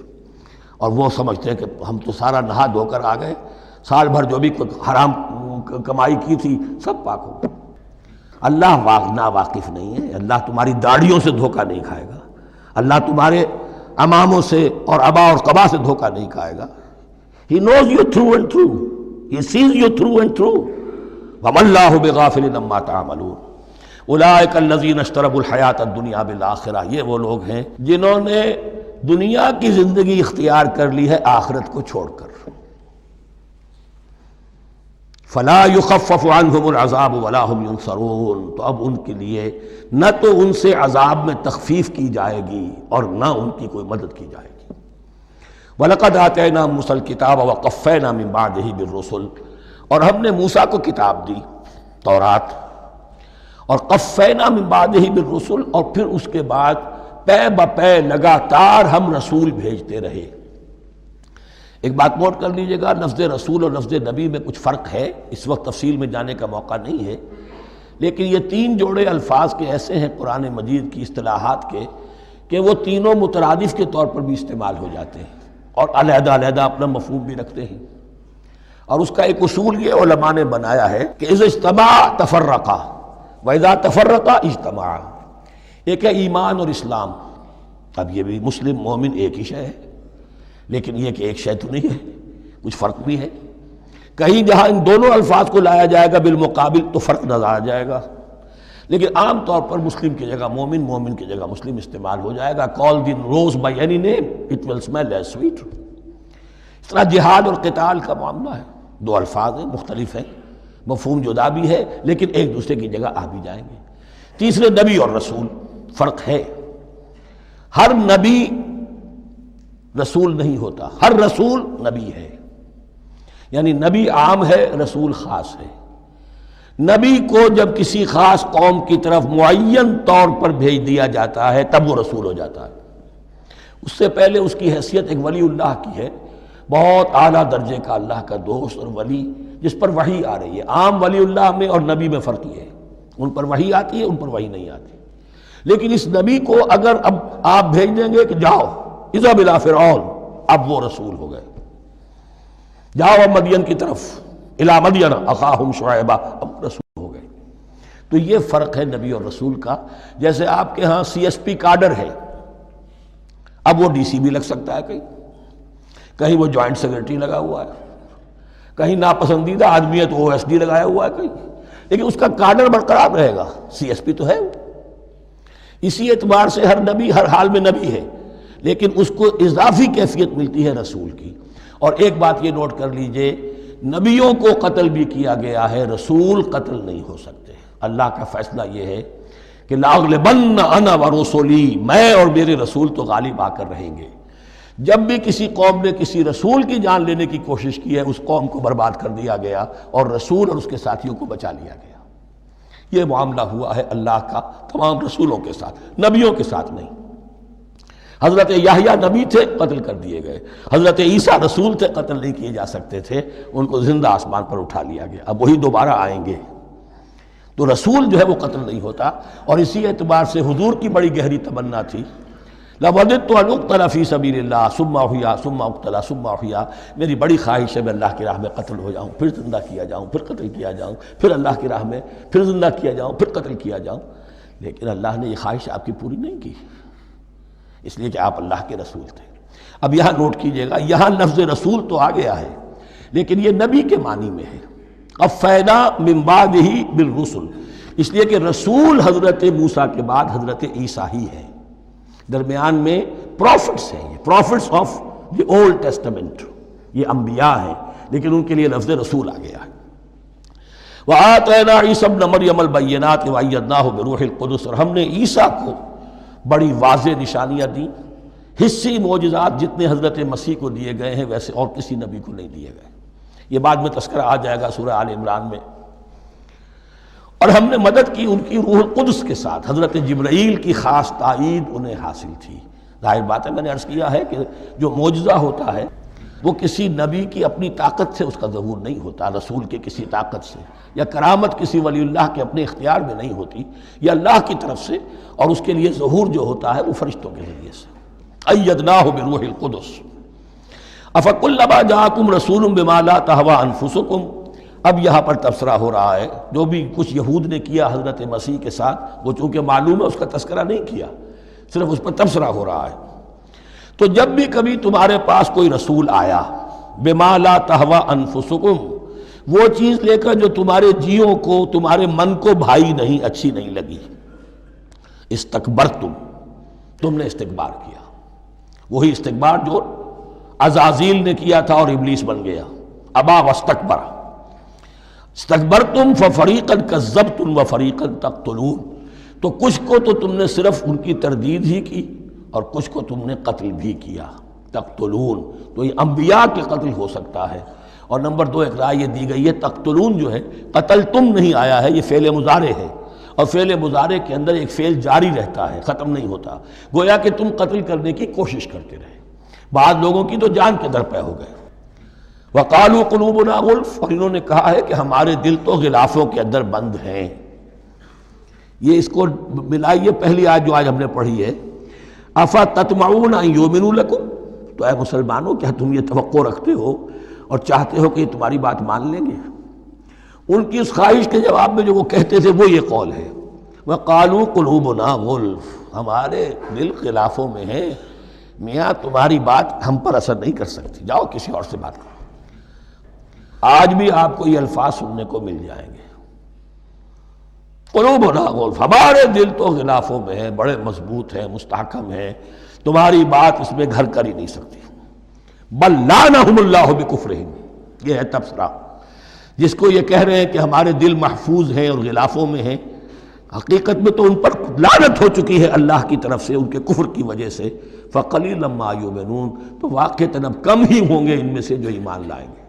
Speaker 2: اور وہ سمجھتے ہیں کہ ہم تو سارا نہا دھو کر آ گئے، سال بھر جو بھی حرام کمائی کی تھی سب پاک ہو گئی۔ اللہ نا واقف نہیں ہے، اللہ تمہاری داڑھیوں سے دھوکہ نہیں کھائے گا، اللہ تمہارے اماموں سے اور ابا اور قبا سے دھوکہ نہیں کھائے گا۔ He knows you through and through. He sees you through and through. وَمَا اللَّهُ بِغَافِلٍ عَمَّا تَعْمَلُونَ أُولَٰئِكَ الَّذِينَ اشْتَرَوُا الْحَيَاةَ الدُّنْيَا بِالْآخِرَةِ، یہ وہ لوگ ہیں جنہوں نے دنیا کی زندگی اختیار کر لی ہے آخرت کو چھوڑ کر۔ فَلَا يُخَفَّفُ عَنْهُمُ الْعَذَابُ وَلَا هُمْ يُنصَرُونَ، تو اب ان کے لیے نہ تو ان سے عذاب میں تخفیف کی جائے گی اور نہ ان کی کوئی مدد کی جائے گی۔ وَلَقَدْ آتَيْنَا مُوسَى الْكِتَابَ وَقَفَّيْنَا مِن بَعْدِهِ بِالرُّسُلِ، اور ہم نے موسیٰ کو کتاب دی، تورات، اور قفینا من بعدہ بالرسل، اور پھر اس کے بعد پے بپے لگاتار ہم رسول بھیجتے رہے۔ ایک بات نوٹ کر لیجئے گا، لفظ رسول اور لفظ نبی میں کچھ فرق ہے، اس وقت تفصیل میں جانے کا موقع نہیں ہے، لیکن یہ تین جوڑے الفاظ کے ایسے ہیں قرآن مجید کی اصطلاحات کے کہ وہ تینوں مترادف کے طور پر بھی استعمال ہو جاتے ہیں اور علیحدہ علیحدہ اپنا مفہوم بھی رکھتے ہیں۔ اور اس کا ایک اصول یہ علماء نے بنایا ہے کہ اذا اجتمع تفرقا وَإِذَا تَفَرَّقَا اجتمعا۔ ایک ہے ایمان اور اسلام، اب یہ بھی مسلم مومن ایک ہی شے ہے، لیکن یہ کہ ایک شے تو نہیں ہے، کچھ فرق بھی ہے۔ کہیں جہاں ان دونوں الفاظ کو لایا جائے گا بالمقابل تو فرق نظر آ جائے گا، لیکن عام طور پر مسلم کی جگہ مومن، مومن کی جگہ مسلم استعمال ہو جائے گا۔ call the rose by any name it will smell as sweet۔ اس طرح جہاد اور قتال کا معاملہ ہے، دو الفاظ ہیں، مختلف ہیں، مفہوم جدا بھی ہے لیکن ایک دوسرے کی جگہ آ بھی جائیں گے۔ تیسرے نبی اور رسول، فرق ہے، ہر نبی رسول نہیں ہوتا، ہر رسول نبی ہے، یعنی نبی عام ہے، رسول خاص ہے۔ نبی کو جب کسی خاص قوم کی طرف معین طور پر بھیج دیا جاتا ہے تب وہ رسول ہو جاتا ہے، اس سے پہلے اس کی حیثیت ایک ولی اللہ کی ہے، بہت اعلیٰ درجے کا اللہ کا دوست اور ولی جس پر وحی آ رہی ہے۔ عام ولی اللہ میں اور نبی میں فرق یہ ہے، ان پر وحی آتی ہے، ان پر وحی نہیں آتی۔ لیکن اس نبی کو اگر اب آپ بھیج دیں گے کہ جاؤ اذهب الى فرعون، اب وہ رسول ہو گئے، جاؤ اب مدین کی طرف، الى مدین اخاہم شعیبا، اب رسول ہو گئے۔ تو یہ فرق ہے نبی اور رسول کا۔ جیسے آپ کے ہاں CSP کاڈر ہے، اب وہ DC بھی لگ سکتا ہے، کہیں وہ جوائنٹ سیکرٹری لگا ہوا ہے، کہیں ناپسندیدہ آدمی ہے تو OSD لگایا ہوا ہے کہیں، لیکن اس کا کاڈر برقرار رہے گا، CSP تو ہے وہ۔ اسی اعتبار سے ہر نبی ہر حال میں نبی ہے، لیکن اس کو اضافی کیفیت ملتی ہے رسول کی۔ اور ایک بات یہ نوٹ کر لیجئے، نبیوں کو قتل بھی کیا گیا ہے، رسول قتل نہیں ہو سکتے۔ اللہ کا فیصلہ یہ ہے کہ لاغلبن انا ورسولی، میں اور میرے رسول تو غالب آ کر رہیں گے۔ جب بھی کسی قوم نے کسی رسول کی جان لینے کی کوشش کی ہے، اس قوم کو برباد کر دیا گیا اور رسول اور اس کے ساتھیوں کو بچا لیا گیا۔ یہ معاملہ ہوا ہے اللہ کا تمام رسولوں کے ساتھ، نبیوں کے ساتھ نہیں۔ حضرت یحییٰ نبی تھے، قتل کر دیے گئے۔ حضرت عیسیٰ رسول تھے، قتل نہیں کیے جا سکتے تھے، ان کو زندہ آسمان پر اٹھا لیا گیا۔ اب وہی دوبارہ آئیں گے۔ تو رسول جو ہے وہ قتل نہیں ہوتا، اور اسی اعتبار سے حضور کی بڑی گہری تمنا تھی، لَوَدِدتُّ أَنْ أُقْتَلَ فِي سَبِيلِ اللَّهِ ثُمَّ أُحْيَا ثُمَّ أُقْتَلَ ثُمَّ أُحْيَا، میری بڑی خواہش ہے میں اللہ کی راہ میں قتل ہو جاؤں، پھر زندہ کیا جاؤں، پھر قتل کیا جاؤں، پھر اللہ کی راہ میں پھر زندہ کیا جاؤں، پھر قتل کیا جاؤں۔ لیکن اللہ نے یہ خواہش آپ کی پوری نہیں کی، اس لیے کہ آپ اللہ کے رسول تھے۔ اب یہاں نوٹ کیجئے گا، یہاں لفظ رسول تو آ گیا ہے لیکن یہ نبی کے معنی میں ہے۔ قفینا من بعدہ بالرسل، اس لیے کہ رسول حضرت موسیٰ کے بعد حضرت عیسیٰ ہی ہے، درمیان میں پروفٹس ہیں، یہ prophets of the old testament, یہ انبیاء ہیں، لیکن ان کے لیے لفظ رسول آ گیا ہے۔ وَآتَيْنَا عِيسَى ابْنَ مَرْيَمَ الْبَيِّنَاتِ وَأَيَّدْنَاهُ بِرُوحِ الْقُدُسِ، اور ہم نے عیسیٰ کو بڑی واضح نشانیاں دیں، حصی معجزات جتنے حضرت مسیح کو دیے گئے ہیں ویسے اور کسی نبی کو نہیں دیے گئے۔ یہ بعد میں تذکرہ آ جائے گا سورہ آل عمران میں۔ اور ہم نے مدد کی ان کی روح القدس کے ساتھ، حضرت جبرائیل کی خاص تائید انہیں حاصل تھی۔ ظاہر بات ہے، میں نے عرض کیا ہے کہ جو معجزہ ہوتا ہے وہ کسی نبی کی اپنی طاقت سے اس کا ظہور نہیں ہوتا، رسول کے کسی طاقت سے، یا کرامت کسی ولی اللہ کے اپنے اختیار میں نہیں ہوتی، یا اللہ کی طرف سے، اور اس کے لیے ظہور جو ہوتا ہے وہ فرشتوں کے ذریعے سے۔ ایدناہ بروح القدس افکلما جاءکم رسول بما لا تہوی انفسکم، اب یہاں پر تبصرہ ہو رہا ہے، جو بھی کچھ یہود نے کیا حضرت مسیح کے ساتھ وہ چونکہ معلوم ہے اس کا تذکرہ نہیں کیا، صرف اس پر تبصرہ ہو رہا ہے۔ تو جب بھی کبھی تمہارے پاس کوئی رسول آیا، بما لا تہوی انفسکم، وہ چیز لے کر جو تمہارے جیوں کو، تمہارے من کو بھائی نہیں، اچھی نہیں لگی، استکبرتم، تم نے استکبار کیا، وہی استکبار جو عزازیل نے کیا تھا اور ابلیس بن گیا، ابا واستکبر، استکبرتم ففریقا کذبتم وفریقا تقتلون، تو کچھ کو تو تم نے صرف ان کی تردید ہی کی اور کچھ کو تم نے قتل بھی کیا، تقتلون، تو یہ انبیاء کے قتل ہو سکتا ہے۔ اور نمبر دو ایک رائے یہ دی گئی ہے، تقتلون جو ہے قتل تم نہیں آیا ہے، یہ فعل مضارع ہے، اور فعل مضارع کے اندر ایک فعل جاری رہتا ہے، ختم نہیں ہوتا، گویا کہ تم قتل کرنے کی کوشش کرتے رہے۔ بعض لوگوں کی تو جان کے در پہ ہو گئے۔ وَقَالُوا قُلُوبُنَا غُلْفٌ، اور انہوں نے کہا ہے کہ ہمارے دل تو غلافوں کے اندر بند ہیں۔ یہ اس کو ملائیے پہلی آیت جو آج ہم نے پڑھی ہے، أَفَتَطْمَعُونَ أَن يُؤْمِنُوا لَكُمْ، تو اے مسلمانوں کیا تم یہ توقع رکھتے ہو اور چاہتے ہو کہ یہ تمہاری بات مان لیں گے؟ ان کی اس خواہش کے جواب میں جو وہ کہتے تھے وہ یہ قول ہے، وَقَالُوا قُلُوبُنَا غُلْفٌ، ہمارے دل غلافوں میں ہیں، میاں تمہاری بات ہم پر اثر نہیں کر سکتی، جاؤ کسی اور سے بات کرو۔ آج بھی آپ کو یہ الفاظ سننے کو مل جائیں گے، قلوبنا غلف، ہمارے دل تو غلافوں میں ہیں، بڑے مضبوط ہیں، مستحکم ہیں، تمہاری بات اس میں گھر کر ہی نہیں سکتی۔ بل لعنہم اللہ بکفرہم، یہ ہے تبصرہ، جس کو یہ کہہ رہے ہیں کہ ہمارے دل محفوظ ہیں اور غلافوں میں ہیں، حقیقت میں تو ان پر لعنت ہو چکی ہے اللہ کی طرف سے ان کے کفر کی وجہ سے۔ فقلیلا ما یؤمنون، تو واقعتاً اب کم ہی ہوں گے ان میں سے جو ایمان لائیں گے۔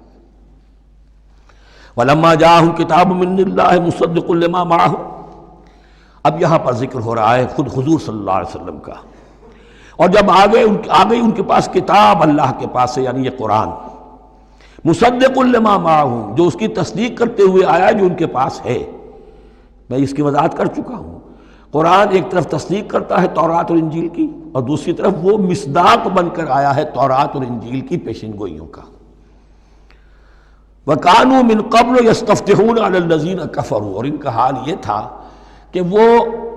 Speaker 2: وَلَمَّا جَاءَهُمْ كِتَابٌ مِّنْ اللَّهِ مُصَدِّقٌ لِّمَا مَعَهُمْ، اب یہاں پر ذکر ہو رہا ہے خود حضور صلی اللہ علیہ وسلم کا، اور جب آ گئی ان کے پاس کتاب اللہ کے پاس سے، یعنی یہ قرآن، مصدق لما معہم، جو اس کی تصدیق کرتے ہوئے آیا جو ان کے پاس ہے۔ میں اس کی وضاحت کر چکا ہوں، قرآن ایک طرف تصدیق کرتا ہے تورات اور انجیل کی، اور دوسری طرف وہ مصداق بن کر آیا ہے تورات اور انجیل کی پیشن گوئیوں کا۔ وَكَانُوا مِن قَبْلُ يَسْتَفْتِحُونَ عَلَى الَّذِينَ كَفَرُوا، اور ان کا حال یہ تھا کہ وہ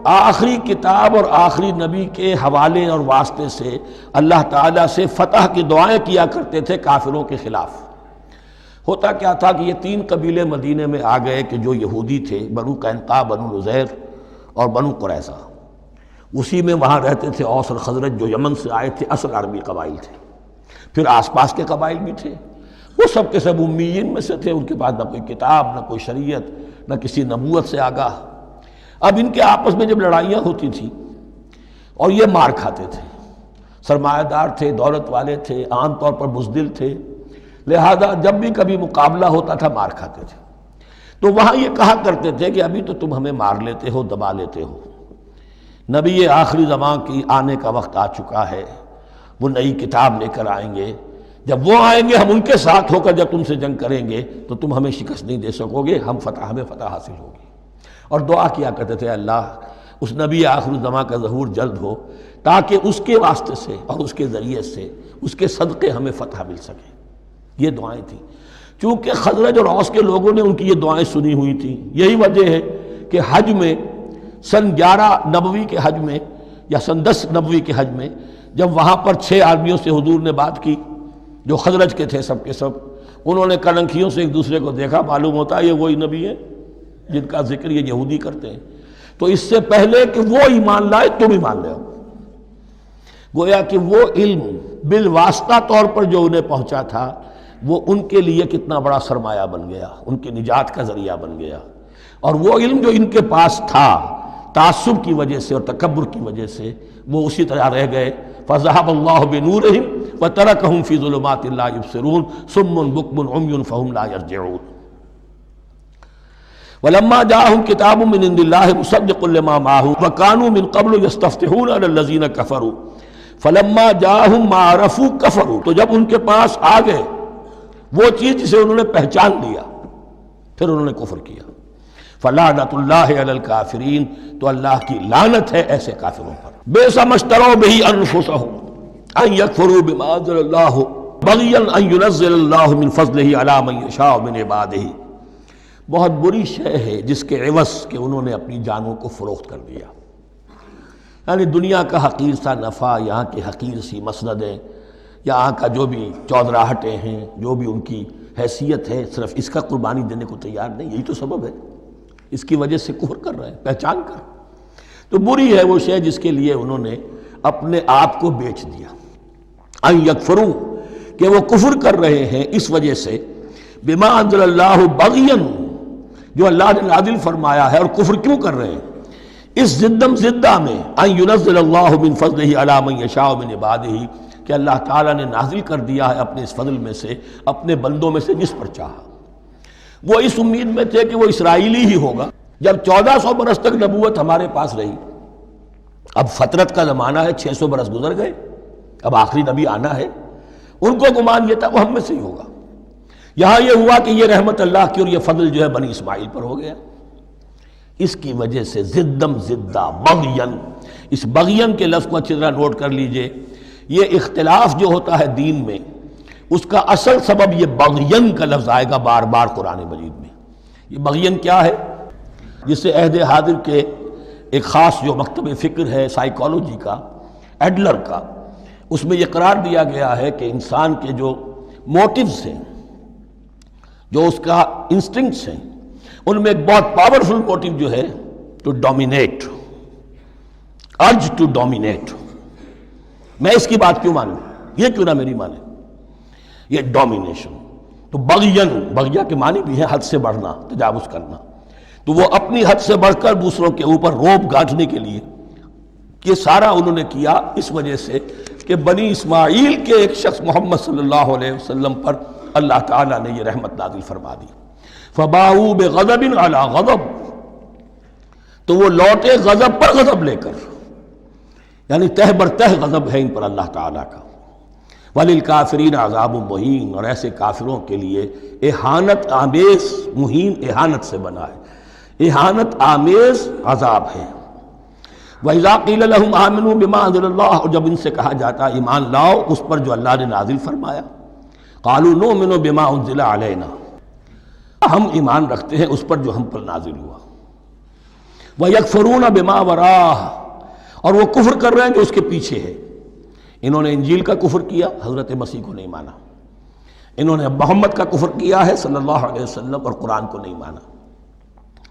Speaker 2: آخری کتاب اور آخری نبی کے حوالے اور واسطے سے اللہ تعالیٰ سے فتح کی دعائیں کیا کرتے تھے کافروں کے خلاف۔ ہوتا کیا تھا کہ یہ تین قبیلے مدینے میں آ گئے کہ جو یہودی تھے، بنو قینقاع، بنو نذیر اور بنو قریظہ، اسی میں وہاں رہتے تھے اوس اور خزرج جو یمن سے آئے تھے، اصل عربی قبائل تھے، پھر آس پاس کے قبائل بھی تھے، وہ سب کے سب امیین میں سے تھے، ان کے پاس نہ کوئی کتاب، نہ کوئی شریعت، نہ کسی نبوت سے آگاہ۔ اب ان کے آپس میں جب لڑائیاں ہوتی تھیں اور یہ مار کھاتے تھے، سرمایہ دار تھے، دولت والے تھے، عام طور پر بزدل تھے، لہذا جب بھی کبھی مقابلہ ہوتا تھا مار کھاتے تھے۔ تو وہاں یہ کہا کرتے تھے کہ ابھی تو تم ہمیں مار لیتے ہو، دبا لیتے ہو، نبی آخری زمان کی آنے کا وقت آ چکا ہے، وہ نئی کتاب لے کر آئیں گے، جب وہ آئیں گے ہم ان کے ساتھ ہو کر جب تم سے جنگ کریں گے تو تم ہمیں شکست نہیں دے سکو گے، ہمیں فتح حاصل ہوگی۔ اور دعا کیا کرتے تھے اللہ اس نبی آخر الزماں کا ظہور جلد ہو تاکہ اس کے واسطے سے اور اس کے ذریعے سے اس کے صدقے ہمیں فتح مل سکے. یہ دعائیں تھیں. چونکہ خزرج اور اوس کے لوگوں نے ان کی یہ دعائیں سنی ہوئی تھیں. یہی وجہ ہے کہ حج میں سن 11 نبوی کے حج میں یا سن 10 نبوی کے حج میں جب وہاں پر 6 آدمیوں سے حضور نے بات کی جو خزرج کے تھے سب کے سب، انہوں نے کلنکھیوں سے ایک دوسرے کو دیکھا، معلوم ہوتا ہے یہ وہی نبی ہے جن کا ذکر یہ یہودی کرتے ہیں. تو اس سے پہلے کہ وہ ایمان لائے تم ایمان لے آؤ. گویا کہ وہ علم بالواسطہ طور پر جو انہیں پہنچا تھا وہ ان کے لیے کتنا بڑا سرمایہ بن گیا، ان کی نجات کا ذریعہ بن گیا. اور وہ علم جو ان کے پاس تھا تعصب کی وجہ سے اور تکبر کی وجہ سے وہ اسی طرح رہ گئے. فَذَهَبَ اللَّهُ بِنُورِهِمْ وَتَرَكَهُمْ فِي ظُلُمَاتٍ لَا يُبْصِرُونَ صُمٌّ بُكْمٌ عُمْيٌ فَهُمْ لَا يَرْجِعُونَ. وَلَمَّا جَاءَهُمْ كِتَابٌ مِّنْ عِندِ اللَّهِ مُصَدِّقٌ لِّمَا مَعَهُمْ وَكَانُوا مِن قَبْلُ يَسْتَفْتِحُونَ عَلَى الَّذِينَ كَفَرُوا فَلَمَّا جَاءَهُم مَّا عَرَفُوا كَفَرُوا. تو جب ان کے پاس آ گئے وہ چیز جسے انہوں نے پہچان لیا پھر انہوں نے کفر کیا. فَلَعْنَةُ اللَّهِ عَلَى الْكَافِرِينَ. تو اللہ کی لعنت ہے ایسے کافروں پر. بِئْسَ مَا اشْتَرَوْا بِهِ أَنفُسَهُمْ أَن يَكْفُرُوا بِمَا أَنزَلَ اللَّهُ بَغْيًا أَن يُنَزِّلَ اللَّهُ مِن فَضْلِهِ عَلَى مَن يَشَاءُ مِنْ عِبَادِهِ. بہت بری شے ہے جس کے عوض کہ انہوں نے اپنی جانوں کو فروخت کر دیا. یعنی دنیا کا حقیر سا نفع، یہاں کی حقیر سی مسندیں، یہاں کا جو بھی چودراہٹیں ہیں، جو بھی ان کی حیثیت ہے، صرف اس کا قربانی دینے کو تیار نہیں. یہی تو سبب ہے، اس کی وجہ سے کفر کر رہے ہیں پہچان کر. تو بری ہے وہ شے جس کے لیے انہوں نے اپنے آپ کو بیچ دیا. ان یکفروا کہ وہ کفر کر رہے ہیں اس وجہ سے بما انزل اللہ بغیا جو اللہ نے نازل فرمایا ہے. اور کفر کیوں کر رہے ہیں؟ اس زدم زدہ میں ان ینزل اللہ من فضلہ علی من یشاء من عبادہ کہ اللہ تعالیٰ نے نازل کر دیا ہے اپنے اس فضل میں سے اپنے بندوں میں سے جس پر چاہا. وہ اس امید میں تھے کہ وہ اسرائیلی ہی ہوگا. جب 1400 برس تک نبوت ہمارے پاس رہی، اب فترت کا زمانہ ہے، 600 برس گزر گئے، اب آخری نبی آنا ہے. ان کو گمان یہ تھا وہ ہم میں سے ہی ہوگا. یہاں یہ ہوا کہ یہ رحمت اللہ کی اور یہ فضل جو ہے بنی اسماعیل پر ہو گیا. اس کی وجہ سے زدم زدہ بغین، اس بغین کے لفظ کو اچھی طرح نوٹ کر لیجئے. یہ اختلاف جو ہوتا ہے دین میں اس کا اصل سبب یہ بغین کا لفظ آئے گا بار بار قرآن مجید میں. یہ بغین کیا ہے؟ جسے عہد حاضر کے ایک خاص جو مکتب فکر ہے سائیکالوجی کا، ایڈلر کا، اس میں یہ قرار دیا گیا ہے کہ انسان کے جو موٹیوز ہیں، جو اس کا انسٹنکٹس ہیں، ان میں ایک بہت پاورفل موٹیو جو ہے to dominate, urge to dominate. میں اس کی بات کیوں مانوں، یہ کیوں نہ میری مانے، یہ ڈومینیشن. تو بغیہ کے معنی بھی ہے حد سے بڑھنا، تجاوز کرنا. تو وہ اپنی حد سے بڑھ کر دوسروں کے اوپر روب گاٹھنے کے لیے یہ سارا انہوں نے کیا اس وجہ سے کہ بنی اسماعیل کے ایک شخص محمد صلی اللہ علیہ وسلم پر اللہ تعالیٰ نے یہ رحمت نازل فرما دی. فَبَاءُوا بِغَضَبٍ عَلَىٰ غَضَبٍ. تو وہ لوٹے غضب پر غضب لے کر، یعنی تہ بر تہ غضب ہے ان پر اللہ تعالیٰ کا. وَلِلْكَافِرِينَ عَذَابٌ مُّهِينٌ. اور ایسے کافروں کے لیے اہانت آمیز، مہین اہانت سے بنا ہے، اہانت آمیز عذاب ہے. وَإِذَا قِيلَ لَهُمْ آمِنُوا بِمَا أَنزَلَ اللَّهُ. اور جب ان سے کہا جاتا ایمان لاؤ اس پر جو اللہ نے نازل فرمایا، قَالُوا نُؤْمِنُ بِمَا أُنزِلَ عَلَيْنَا. ہم ایمان رکھتے ہیں اس پر جو ہم پر نازل ہوا. وَيَكْفُرُونَ بِمَا وَرَاءَهُ. اور وہ کفر کر رہے ہیں جو اس کے پیچھے ہے. انہوں نے انجیل کا کفر کیا، حضرت مسیح کو نہیں مانا. انہوں نے محمد کا کفر کیا ہے صلی اللہ علیہ وسلم، اور قرآن کو نہیں مانا.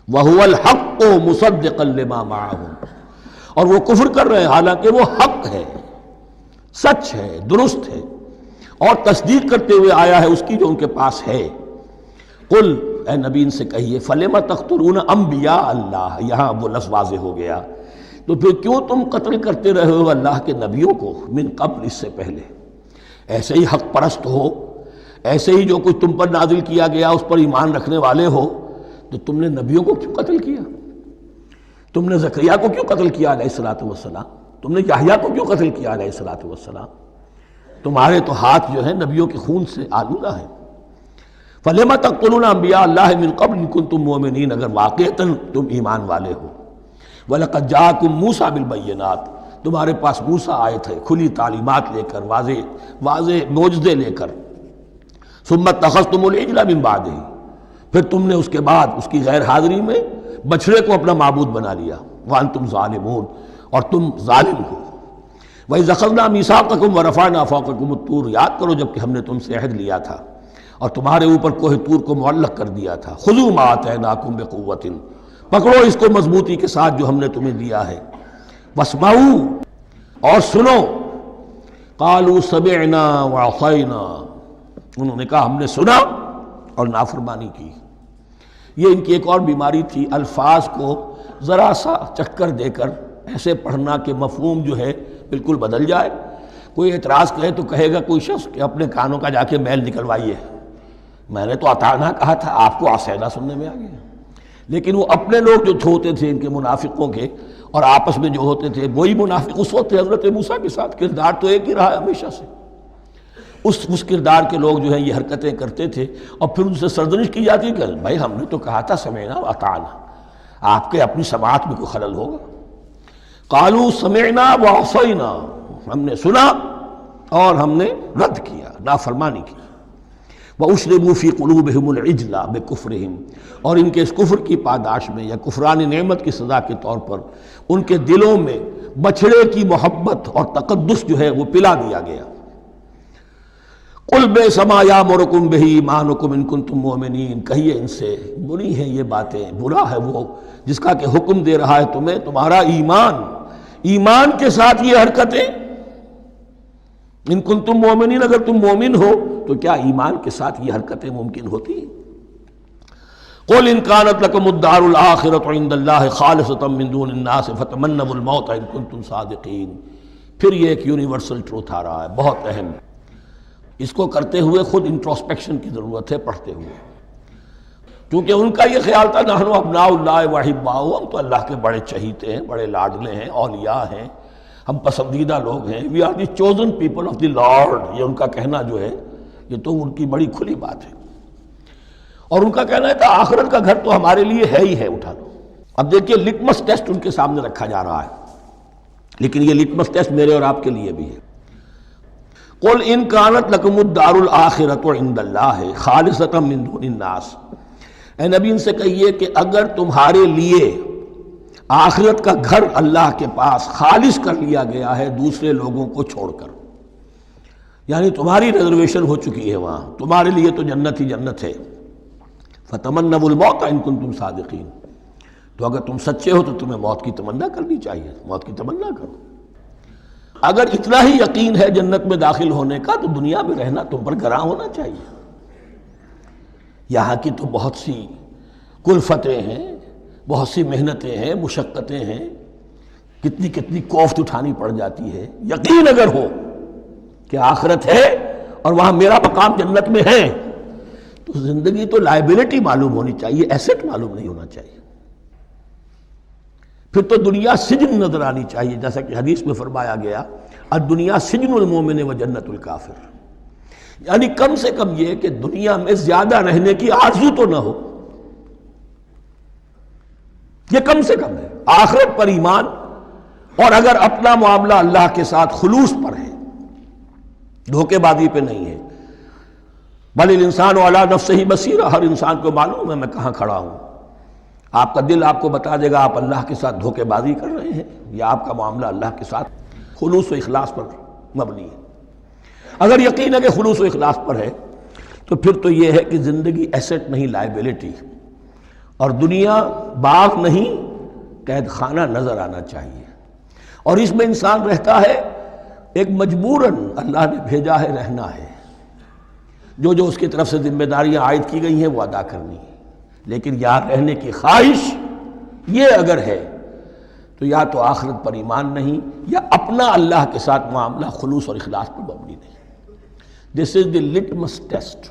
Speaker 2: وَهُوَ الْحَقُّ مُصَدِّقًا لِمَا مَعَهُمْ. اور وہ کفر کر رہے ہیں حالانکہ وہ حق ہے، سچ ہے، درست ہے، اور تصدیق کرتے ہوئے آیا ہے اس کی جو ان کے پاس ہے. قل اے نبی ان سے کہیے فَلِمَ تَقْتُلُونَ انبیاء اللہ. یہاں وہ لفظ واضح ہو گیا. تو پھر کیوں تم قتل کرتے رہے ہو اللہ کے نبیوں کو من قبل، اس سے پہلے. ایسے ہی حق پرست ہو، ایسے ہی جو کچھ تم پر نازل کیا گیا اس پر ایمان رکھنے والے ہو، تو تم نے نبیوں کو کیوں قتل کیا؟ تم نے زکریا کو کیوں قتل کیا علیہ الصلوۃ والسلام؟ تم نے یحییٰ کو کیوں قتل کیا علیہ الصلوۃ والسلام؟ تمہارے تو ہاتھ جو ہے نبیوں کے خون سے آلودہ ہیں. فَلِمَ تَقْتُلُونَ أَنْبِيَاءَ اللَّهِ مِنْ قَبْلِ إِن كُنتُم مُؤْمِنِينَ، اگر واقعتاً تم ایمان والے ہو. وَلَقَدْ جَاءَكُم مُوسَىٰ بِالْبَيِّنَاتِ، تمہارے پاس موسیٰ آئے تھے کھلی تعلیمات لے کر، واضح معجزے لے کر. ثُمَّ اتَّخَذْتُمُ الْعِجْلَ مِن بَعْدِهِ، پھر تم نے اس کے بعد اس کی غیر حاضری میں بچھڑے کو اپنا معبود بنا لیا. وَأَنْتُمْ ظَالِمُونَ، اور تم ظالم ہو. وَإِذْ أَخَذْنَا مِيثَاقَكُمْ وَرَفَعْنَا فَوْقَكُمُ الطُّورَ، یاد کرو جب کہ ہم نے تم سے عہد لیا تھا اور تمہارے اوپر کوہ طور کو معلق کر دیا تھا. خُذُوا مَا آتَيْنَاكُمْ بِقُوَّةٍ، پکڑو اس کو مضبوطی کے ساتھ جو ہم نے تمہیں دیا ہے. وَاسْمَعُوا، اور سنو. قَالُوا سَمِعْنَا وَعَصَيْنَا، انہوں نے کہا ہم نے سنا اور نافرمانی کی. یہ ان کی ایک اور بیماری تھی، الفاظ کو ذرا سا چکر دے کر ایسے پڑھنا کہ مفہوم جو ہے بالکل بدل جائے. کوئی اعتراض کرے تو کہے گا کوئی شخص کہ اپنے کانوں کا جا کے میل نکلوائیے، میں نے تو اطعنا کہا تھا، آپ کو عصینا سننے میں آ گیا. لیکن وہ اپنے لوگ جو ہوتے تھے ان کے منافقوں کے، اور آپس میں جو ہوتے تھے وہی منافق اس وقت حضرت موسیٰ کے ساتھ. کردار تو ایک ہی رہا ہے ہمیشہ سے. اس کردار کے لوگ جو ہیں یہ حرکتیں کرتے تھے، اور پھر ان سے سرزنش کی جاتی کہ بھائی ہم نے تو کہا تھا سمعنا واطعنا، آپ کے اپنی سماعت میں کوئی خلل ہوگا. قالوا سمعنا وعصینا، ہم نے سنا اور ہم نے رد کیا، نافرمانی کی. وَأُشْرِبُوا فِي قُلُوبِهِمُ الْعِجْلَ بِكُفْرِهِمْ، اور ان کے اس کفر کی پاداش میں یا کفران نعمت کی سزا کے طور پر ان کے دلوں میں بچھڑے کی محبت اور تقدس جو ہے وہ پلا دیا گیا. قُلْ بِئْسَ مَا يَأْمُرُكُمْ بِهِ إِيمَانُكُمْ إِن كُنتُم مُؤْمِنِينَ، کہیے ان سے بری ہیں یہ باتیں، برا ہے وہ جس کا کہ حکم دے رہا ہے تمہیں تمہارا ایمان کے ساتھ یہ حرکتیں. ان کنتم مومنین، اگر تم مومن ہو تو کیا ایمان کے ساتھ یہ حرکتیں ممکن ہوتی ہیں؟ قُلْ إِن كَانَتْ لَكُمُ الدَّارُ الْآخِرَةُ عِندَ اللَّهِ خَالِصَةً مِّن دُونِ النَّاسِ فَتَمَنَّوُا الْمَوْتَ إِن كُنتُم صَادِقِينَ. پھر یہ ایک یونیورسل ٹروتھ آ رہا ہے، بہت اہم. اس کو کرتے ہوئے خود انٹروسپیکشن کی ضرورت ہے پڑھتے ہوئے، کیونکہ ان کا یہ خیال تھا نحن ابناء اللہ وحباؤہ، ہم تو اللہ کے بڑے چہیتے ہیں، بڑے لاڈلے ہیں، اولیاء ہیں، ہم پسندیدہ لوگ ہیں. We are the chosen people of the Lord, یہ ان کا کہنا جو ہے یہ تو ان کی بڑی کھلی بات ہے. اور ان کا کہنا ہے کہ آخرت کا گھر تو ہمارے لیے ہے ہی ہے، اٹھا لو. اب دیکھیے لٹمس ٹیسٹ ان کے سامنے رکھا جا رہا ہے، لیکن یہ لٹمس ٹیسٹ میرے اور آپ کے لیے بھی ہے. قُلْ إِن كَانَتْ لَكُمُ الدَّارُ الْآخِرَةُ عِندَ اللَّهِ خَالِصَةً مِّن دُونِ النَّاسِ، اے نبی ان سے کہیے کہ اگر تمہارے لیے آخرت کا گھر اللہ کے پاس خالص کر لیا گیا ہے دوسرے لوگوں کو چھوڑ کر، یعنی تمہاری ریزرویشن ہو چکی ہے وہاں، تمہارے لیے تو جنت ہی جنت ہے. فَتَمَنَّوُا الْمَوْتَ إِن كُنتُم صَادِقِينَ، تو اگر تم سچے ہو تو تمہیں موت کی تمنا کرنی چاہیے، موت کی تمنا کرو. اگر اتنا ہی یقین ہے جنت میں داخل ہونے کا تو دنیا میں رہنا تم پر گراں ہونا چاہیے. یہاں کی تو بہت سی کلفتیں ہیں، بہت سی محنتیں ہیں، مشقتیں ہیں، کتنی کوفت اٹھانی پڑ جاتی ہے. یقین اگر ہو کہ آخرت ہے اور وہاں میرا مقام جنت میں ہے تو زندگی تو لائبلٹی معلوم ہونی چاہیے، ایسٹ معلوم نہیں ہونا چاہیے. پھر تو دنیا سجن نظر آنی چاہیے، جیسا کہ حدیث میں فرمایا گیا الدنیا سجن المومن و جنت الکافر، یعنی کم سے کم یہ کہ دنیا میں زیادہ رہنے کی آرزو تو نہ ہو، یہ کم سے کم ہے. آخرت پر ایمان، اور اگر اپنا معاملہ اللہ کے ساتھ خلوص پر ہے، دھوکے بازی پہ نہیں ہے. بل الانسان علی نفسہ بصیرہ، ہر انسان کو معلوم ہے میں کہاں کھڑا ہوں. آپ کا دل آپ کو بتا دے گا آپ اللہ کے ساتھ دھوکے بازی کر رہے ہیں یا آپ کا معاملہ اللہ کے ساتھ خلوص و اخلاص پر مبنی ہے. اگر یقین ہے کہ خلوص و اخلاص پر ہے تو پھر تو یہ ہے کہ زندگی ایسٹ نہیں لائبلٹی، اور دنیا باغ نہیں قید خانہ نظر آنا چاہیے. اور اس میں انسان رہتا ہے ایک مجبوراً، اللہ نے بھیجا ہے رہنا ہے، جو اس کی طرف سے ذمہ داریاں عائد کی گئی ہیں وہ ادا کرنی ہے. لیکن یہاں رہنے کی خواہش یہ اگر ہے تو یا تو آخرت پر ایمان نہیں یا اپنا اللہ کے ساتھ معاملہ خلوص اور اخلاص پر مبنی نہیں. دس از دی لٹمس ٹیسٹ.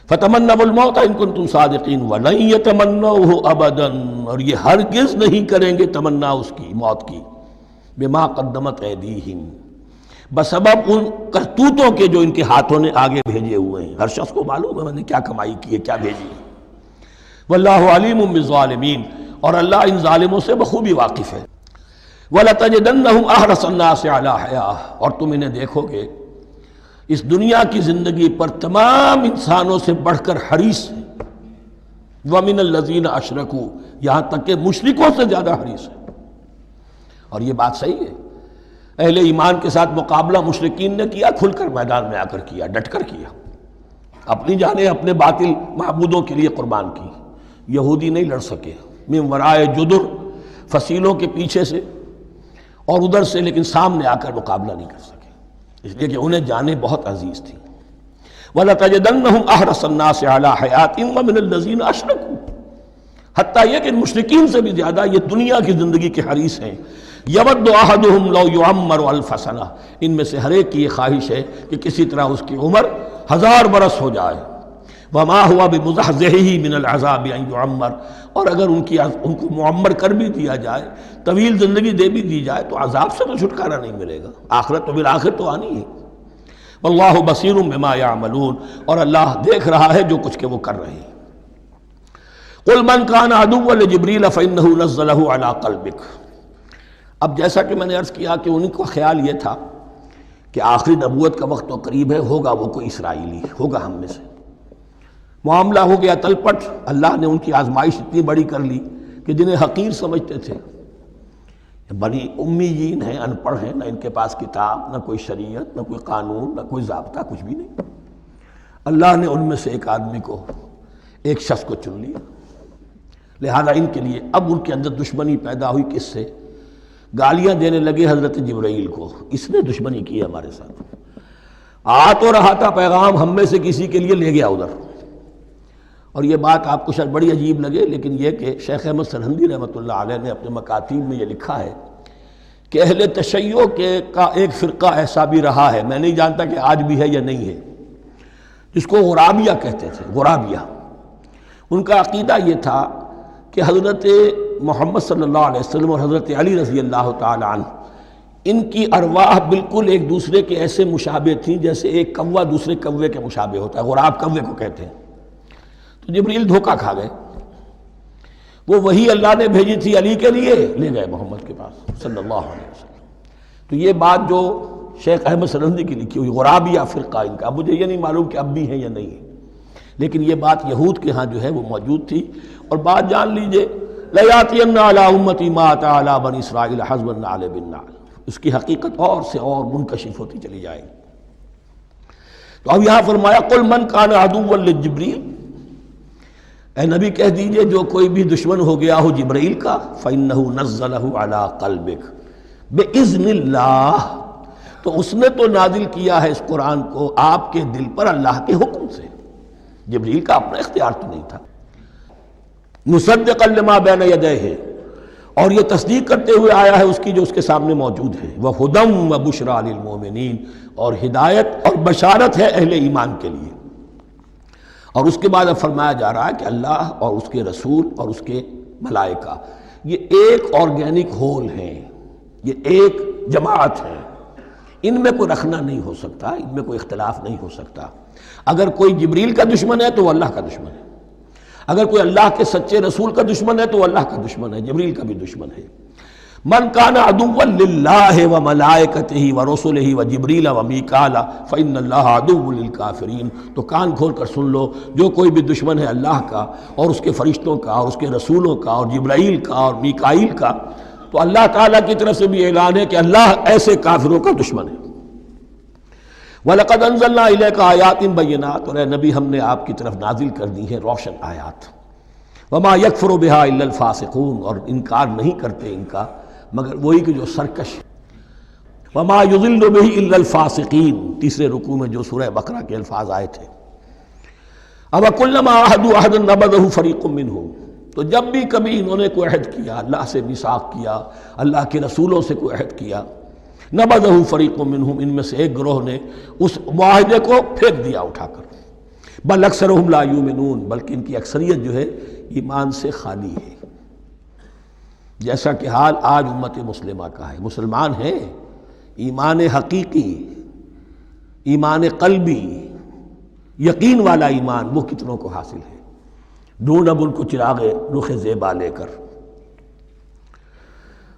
Speaker 2: فَتَمَنَّوُا الْمَوْتَ إِن كُنتُم صَادِقِينَ وَلَن يَتَمَنَّوْهُ أَبَدًا، اور یہ ہرگز نہیں کریں گے تمنا اس کی موت کی، بِمَا قَدَّمَتْ أَيْدِيهِمْ، بسبب ان کرتوتوں کے جو ان کے ہاتھوں نے آگے بھیجے ہوئے ہیں۔ ہر شخص کو معلوم ہے میں نے کیا کمائی کی ہے، کیا بھیجی ہے۔ واللہ علیم بالظالمین، اور اللہ ان ظالموں سے بخوبی واقف ہے۔ وَلَتَجِدَنَّهُمْ أَحْرَصَ النَّاسِ عَلَىٰ حَيَاةٍ، اور تم انہیں دیکھو گے اس دنیا کی زندگی پر تمام انسانوں سے بڑھ کر حریص ہیں۔ وَمِنَ الَّذِينَ أَشْرَكُوا، یہاں تک کہ مشرکوں سے زیادہ حریص ہے۔ اور یہ بات صحیح ہے، اہل ایمان کے ساتھ مقابلہ مشرکین نے کیا، کھل کر میدان میں آ کر کیا، ڈٹ کر کیا، اپنی جانیں اپنے باطل معبودوں کے لیے قربان کی۔ یہودی نہیں لڑ سکے، من ورائے جدر، فصیلوں کے پیچھے سے اور ادھر سے، لیکن سامنے آ کر مقابلہ نہیں کر سکے، اس لیے کہ انہیں جانیں بہت عزیز تھیں۔ وَلَتَجِدَنَّهُمْ أَحْرَصَ النَّاسِ عَلَىٰ حَيَاةٍ وَمِنَ الَّذِينَ أَشْرَكُوا، حتیٰ یہ کہ مشرکین سے بھی زیادہ یہ دنیا کی زندگی کے حریص ہیں۔ یود احدہم لو یعمر الف سنہ، ان میں سے ہر ایک کی یہ خواہش ہے کہ کسی طرح اس کی عمر 1000 برس ہو جائے۔ وما ہوا بمزحزحہ من العذاب ان یعمر، اور اگر ان کو معمر کر بھی دیا جائے، طویل زندگی دے بھی دی جائے، تو عذاب سے تو چھٹکارا نہیں ملے گا، آخرت تو بالآخر تو آنی ہے۔ واللہ بصیر بما یعملون، اور اللہ دیکھ رہا ہے جو کچھ کہ وہ کر رہے ہیں۔ قل من کان عدوا لجبریل فانہ نزلہ علی قلبک، اب جیسا کہ میں نے عرض کیا کہ ان کا خیال یہ تھا کہ آخری نبوت کا وقت تو قریب ہے، ہوگا وہ کوئی اسرائیلی، ہوگا ہم میں سے۔ معاملہ ہو گیا تلپٹ، اللہ نے ان کی آزمائش اتنی بڑی کر لی کہ جنہیں حقیر سمجھتے تھے، بڑی امیین ہیں، ان پڑھ ہیں، نہ ان کے پاس کتاب، نہ کوئی شریعت، نہ کوئی قانون، نہ کوئی ضابطہ، کچھ بھی نہیں، اللہ نے ان میں سے ایک آدمی کو، ایک شخص کو چن لیا۔ لہذا ان کے لیے اب ان کے اندر دشمنی پیدا ہوئی، کس سے؟ گالیاں دینے لگے حضرت جبرائیل کو، اس نے دشمنی کی ہے ہمارے ساتھ، آ تو رہا تھا پیغام ہم میں سے کسی کے لیے، لے گیا ادھر۔ اور یہ بات آپ کو شاید بڑی عجیب لگے، لیکن یہ کہ شیخ احمد سرہندی رحمۃ اللہ علیہ نے اپنے مکاتیب میں یہ لکھا ہے کہ اہل تشیع کا ایک فرقہ ایسا بھی رہا ہے، میں نہیں جانتا کہ آج بھی ہے یا نہیں ہے، جس کو غرابیہ کہتے تھے، غرابیہ۔ ان کا عقیدہ یہ تھا کہ حضرت محمد صلی اللہ علیہ وسلم اور حضرت علی رضی اللہ تعالی عنہ، ان کی ارواح بالکل ایک دوسرے کے ایسے مشابہ تھیں جیسے ایک کوا دوسرے کوے کے مشابہ ہوتا ہے، غراب کوے کو کہتے ہیں۔ تو جبریل دھوکہ کھا گئے، وہ وہی اللہ نے بھیجی تھی علی کے لیے، لے گئے محمد کے پاس صلی اللہ علیہ وسلم۔ تو یہ بات جو شیخ احمد سرہندی کی لکھی ہوئی غرابیہ فرقہ ان کا، مجھے یہ نہیں معلوم کہ اب بھی ہے یا نہیں ہے، لیکن یہ بات یہود کے ہاں جو ہے وہ موجود تھی۔ اور بات جان لیجئے، لَيَأْتِيَنَّ عَلَىٰ أُمَّتِي مَا أَتَىٰ عَلَىٰ بَنِي إِسْرَائِيلَ حَسْبَ النَّعْلِ بِالنَّعْلِ، اس کی حقیقت اور سے اور منکشف ہوتی چلی جائے گی۔ تو اب یہاں فرمایا قُلْ مَنْ كَانَ عَدُوًّا لِجِبْرِيلَ، اے نبی کہہ دیجئے جو کوئی بھی دشمن ہو گیا ہو جبرائیل کا، فَإِنَّهُ نَزَّلَهُ عَلَىٰ قَلْبِكَ بِإِذْنِ اللَّهِ، تو اس نے تو نازل کیا ہے اس قرآن کو آپ کے دل پر اللہ کے حکم سے، جبرائیل کا اپنا اختیار تو نہیں تھا۔ مصدقا لما بین یدیہ، اور یہ تصدیق کرتے ہوئے آیا ہے اس کی جو اس کے سامنے موجود ہے، وہدی وبشریٰ للمؤمنین، اور ہدایت اور بشارت ہے اہل ایمان کے لیے۔ اور اس کے بعد اب فرمایا جا رہا ہے کہ اللہ اور اس کے رسول اور اس کے ملائکہ یہ ایک آرگینک ہول ہیں، یہ ایک جماعت ہے، ان میں کوئی رکھنا نہیں ہو سکتا، ان میں کوئی اختلاف نہیں ہو سکتا۔ اگر کوئی جبریل کا دشمن ہے تو وہ اللہ کا دشمن ہے، اگر کوئی اللہ کے سچے رسول کا دشمن ہے تو وہ اللہ کا دشمن ہے، جبریل کا بھی دشمن ہے۔ من کان عدوا للہ وملائکتہ ورسلہ وجبریل ومیکال فإن اللہ عدو للکافرین، تو کان کھول کر سن لو، جو کوئی بھی دشمن ہے اللہ کا اور اس کے فرشتوں کا اور اس کے رسولوں کا اور جبرائیل کا اور میکائیل کا، تو اللہ تعالیٰ کی طرف سے بھی اعلان ہے کہ اللہ ایسے کافروں کا دشمن ہے۔ وَلَقَدْ أَنزَلْنَا إِلَيْكَ آيَاتٍ بَيِّنَاتٍ، اور اے نبی ہم نے آپ کی طرف نازل کر دی ہیں روشن آیات۔ وَمَا يَكْفُرُ بِهَا إِلَّا الْفَاسِقُونَ، اور انکار نہیں کرتے ان کا مگر وہی کہ جو سرکش۔ وَمَا يُضِلُّ بِهِ إِلَّا الْفَاسِقِينَ، تیسرے رکوع میں جو سورہ بقرہ کے الفاظ آئے تھے۔ أَوَكُلَّمَا عَاهَدُوا عَهْدًا نَبَذَهُ فَرِيقٌ مِّنْهُمْ، تو جب بھی کبھی انہوں نے کوئی عہد کیا، اللہ سے میثاق کیا، اللہ کے رسولوں سے کوئی عہد کیا، نَبَذَهُ فَرِيقٌ مِّنْهُمْ، ان میں سے ایک گروہ نے اس معاہدے کو پھینک دیا اٹھا کر۔ بل اکثرهم لا یؤمنون، بلکہ ان کی اکثریت جو ہے ایمان سے خالی ہے، جیسا کہ حال آج امت مسلمہ کا ہے۔ مسلمان ہیں، ایمان حقیقی، ایمان قلبی، یقین والا ایمان وہ کتنوں کو حاصل ہے؟ ڈھونڈ اب ان کو چراغ رخ زیبا لے کر۔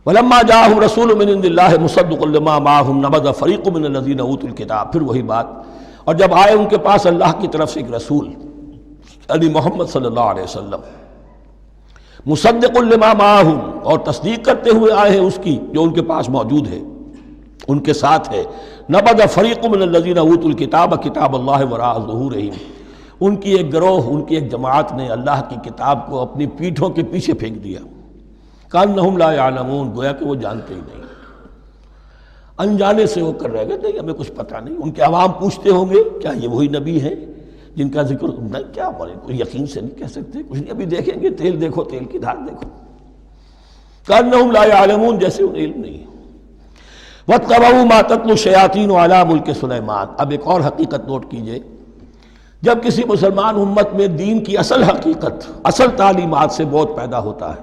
Speaker 2: وَلَمَّا جَاءَهُمْ رَسُولٌ مِّنْ عِندِ اللَّهِ مُصَدِّقٌ لِّمَا مَعَهُمْ نَبَذَ فَرِيقٌ مِّنَ الَّذِينَ أُوتُوا الْكِتَابَ، پھر وہی بات، اور جب آئے ان کے پاس اللہ کی طرف سے ایک رسول یعنی محمد صلی اللہ علیہ وسلم، مصدق لما معہم، اور تصدیق کرتے ہوئے آئے ہیں اس کی جو ان کے پاس موجود ہے، ان کے ساتھ ہے، نبذ فریق من الذین اوتوا الکتاب کتاب اللہ وراء ظہورہم، ان کی ایک گروہ، ان کی ایک جماعت نے اللہ کی کتاب کو اپنی پیٹھوں کے پیچھے پھینک دیا، کانہم لا یعلمون، گویا کہ وہ جانتے ہی نہیں، انجانے سے ہو کر رہ گئے، نہیں ہمیں کچھ پتہ نہیں۔ ان کے عوام پوچھتے ہوں گے کیا یہ وہی نبی ہیں جن کا ذکر نہیں، کیا بولے، کوئی یقین سے نہیں کہہ سکتے، کچھ نہیں، ابھی دیکھیں گے، تیل دیکھو، تیل کی دھار دیکھو، کانہم لا یعلمون، جیسے انہیں علم نہیں۔ وَاتَّبَعُوا مَا تَتْلُو الشَّيَاطِينُ عَلَىٰ مُلْكِ سُلَيْمَانَ، اب ایک اور حقیقت نوٹ کیجئے، جب کسی مسلمان امت میں دین کی اصل حقیقت، اصل تعلیمات سے بہت پیدا ہوتا ہے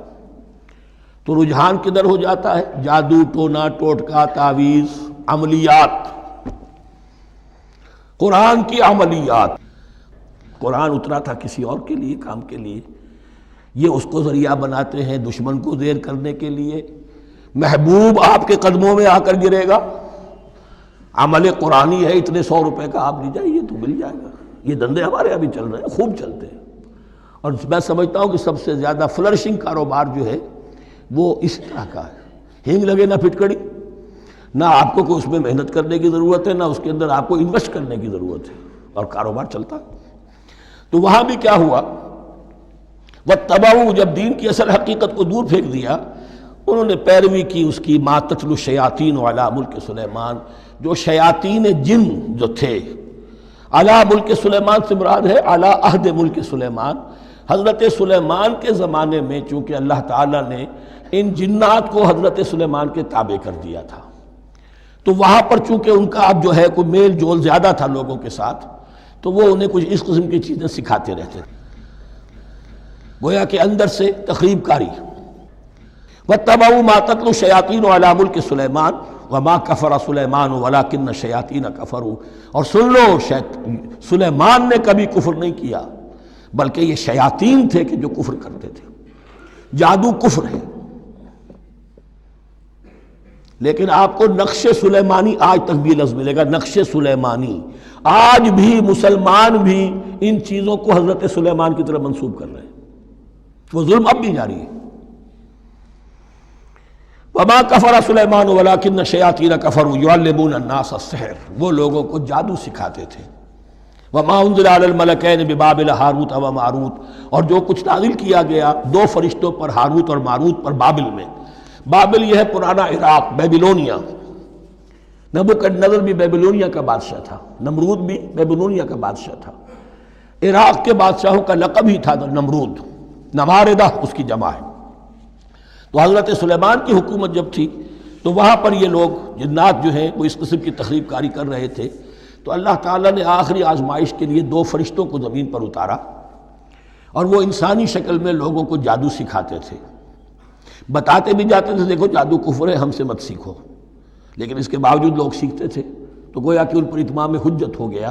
Speaker 2: تو رجحان کدھر ہو جاتا ہے؟ جادو، ٹونا، ٹوٹکا، تعویذ، عملیات، قرآن کی عملیات۔ قرآن اترا تھا کسی اور کے لیے، کام کے لیے، یہ اس کو ذریعہ بناتے ہیں دشمن کو زیر کرنے کے لیے۔ محبوب آپ کے قدموں میں آ کر گرے گا، عمل قرآنی ہے، اتنے 100 روپے کا آپ لے جائیے تو مل جائے گا۔ یہ دندے ہمارے ابھی چل رہے ہیں، خوب چلتے ہیں، اور میں سمجھتا ہوں کہ سب سے زیادہ فلرشنگ کاروبار جو ہے وہ اس طرح کا ہے۔ ہینگ لگے نہ پھٹکڑی، نہ آپ کو کوئی اس میں محنت کرنے کی ضرورت ہے، نہ اس کے اندر آپ کو انویسٹ کرنے کی ضرورت ہے، اور کاروبار چلتا ہے۔ تو وہاں بھی کیا ہوا، وَاتَّبَعُوا، جب دین کی اصل حقیقت کو دور پھینک دیا، انہوں نے پیروی کی اس کی مَا تَتْلُو الشَّيَاطِينُ عَلَىٰ مُلْكِ سُلَيْمَانَ، جو شیاطین جن جو تھے، عَلَىٰ مُلْكِ سُلَيْمَان سے مراد ہے عَلَىٰ عہد ملک سلیمان، حضرت سلیمان کے زمانے میں چونکہ اللہ تعالیٰ نے ان جنات کو حضرت سلیمان کے تابع کر دیا تھا، تو وہاں پر چونکہ ان کا اب جو ہے کوئی میل جول زیادہ تھا لوگوں کے ساتھ، تو وہ انہیں کچھ اس قسم کی چیزیں سکھاتے رہتے تھے، گویا کہ اندر سے تخریب کاری۔ وَاتَّبَعُوا مَا تَتْلُو الشَّيَاطِينُ عَلَىٰ مُلْكِ سُلَيْمَانَ وَمَا كَفَرَ سُلَيْمَانُ وَلَٰكِنَّ الشَّيَاطِينَ كَفَرُوا، اور سن لو، سلیمان نے کبھی کفر نہیں کیا، بلکہ یہ شیاطین تھے کہ جو کفر کرتے تھے۔ جادو کفر ہے، لیکن آپ کو نقش سلیمانی آج تک بھی لفظ ملے گا، نقش سلیمانی، آج بھی مسلمان بھی ان چیزوں کو حضرت سلیمان کی طرف منسوب کر رہے ہیں، وہ ظلم اب بھی جاری ہے۔ وما کفر سلیمان ولکن الشیاطین کفروا یعلمون الناس السحر، وہ لوگوں کو جادو سکھاتے تھے۔ وما انزل علی الملکین ببابل ہاروت و ماروت، اور جو کچھ نازل کیا گیا 2 فرشتوں پر، ہاروت اور ماروت پر، بابل میں۔ بابل یہ ہے پرانا عراق، بیبلونیا، نبوکدنضر بھی بیبلونیا کا بادشاہ تھا، نمرود بھی بیبلونیا کا بادشاہ تھا، عراق کے بادشاہوں کا لقب ہی تھا نمرود، نماردہ اس کی جمع ہے۔ تو حضرت سلیمان کی حکومت جب تھی تو وہاں پر یہ لوگ جنات جو ہیں وہ اس قسم کی تخریب کاری کر رہے تھے، تو اللہ تعالیٰ نے آخری آزمائش کے لیے 2 فرشتوں کو زمین پر اتارا، اور وہ انسانی شکل میں لوگوں کو جادو سکھاتے تھے، بتاتے بھی جاتے تھے دیکھو جادو کفر ہے، ہم سے مت سیکھو، لیکن اس کے باوجود لوگ سیکھتے تھے، تو گویا کہ ان پر اتمام حجت ہو گیا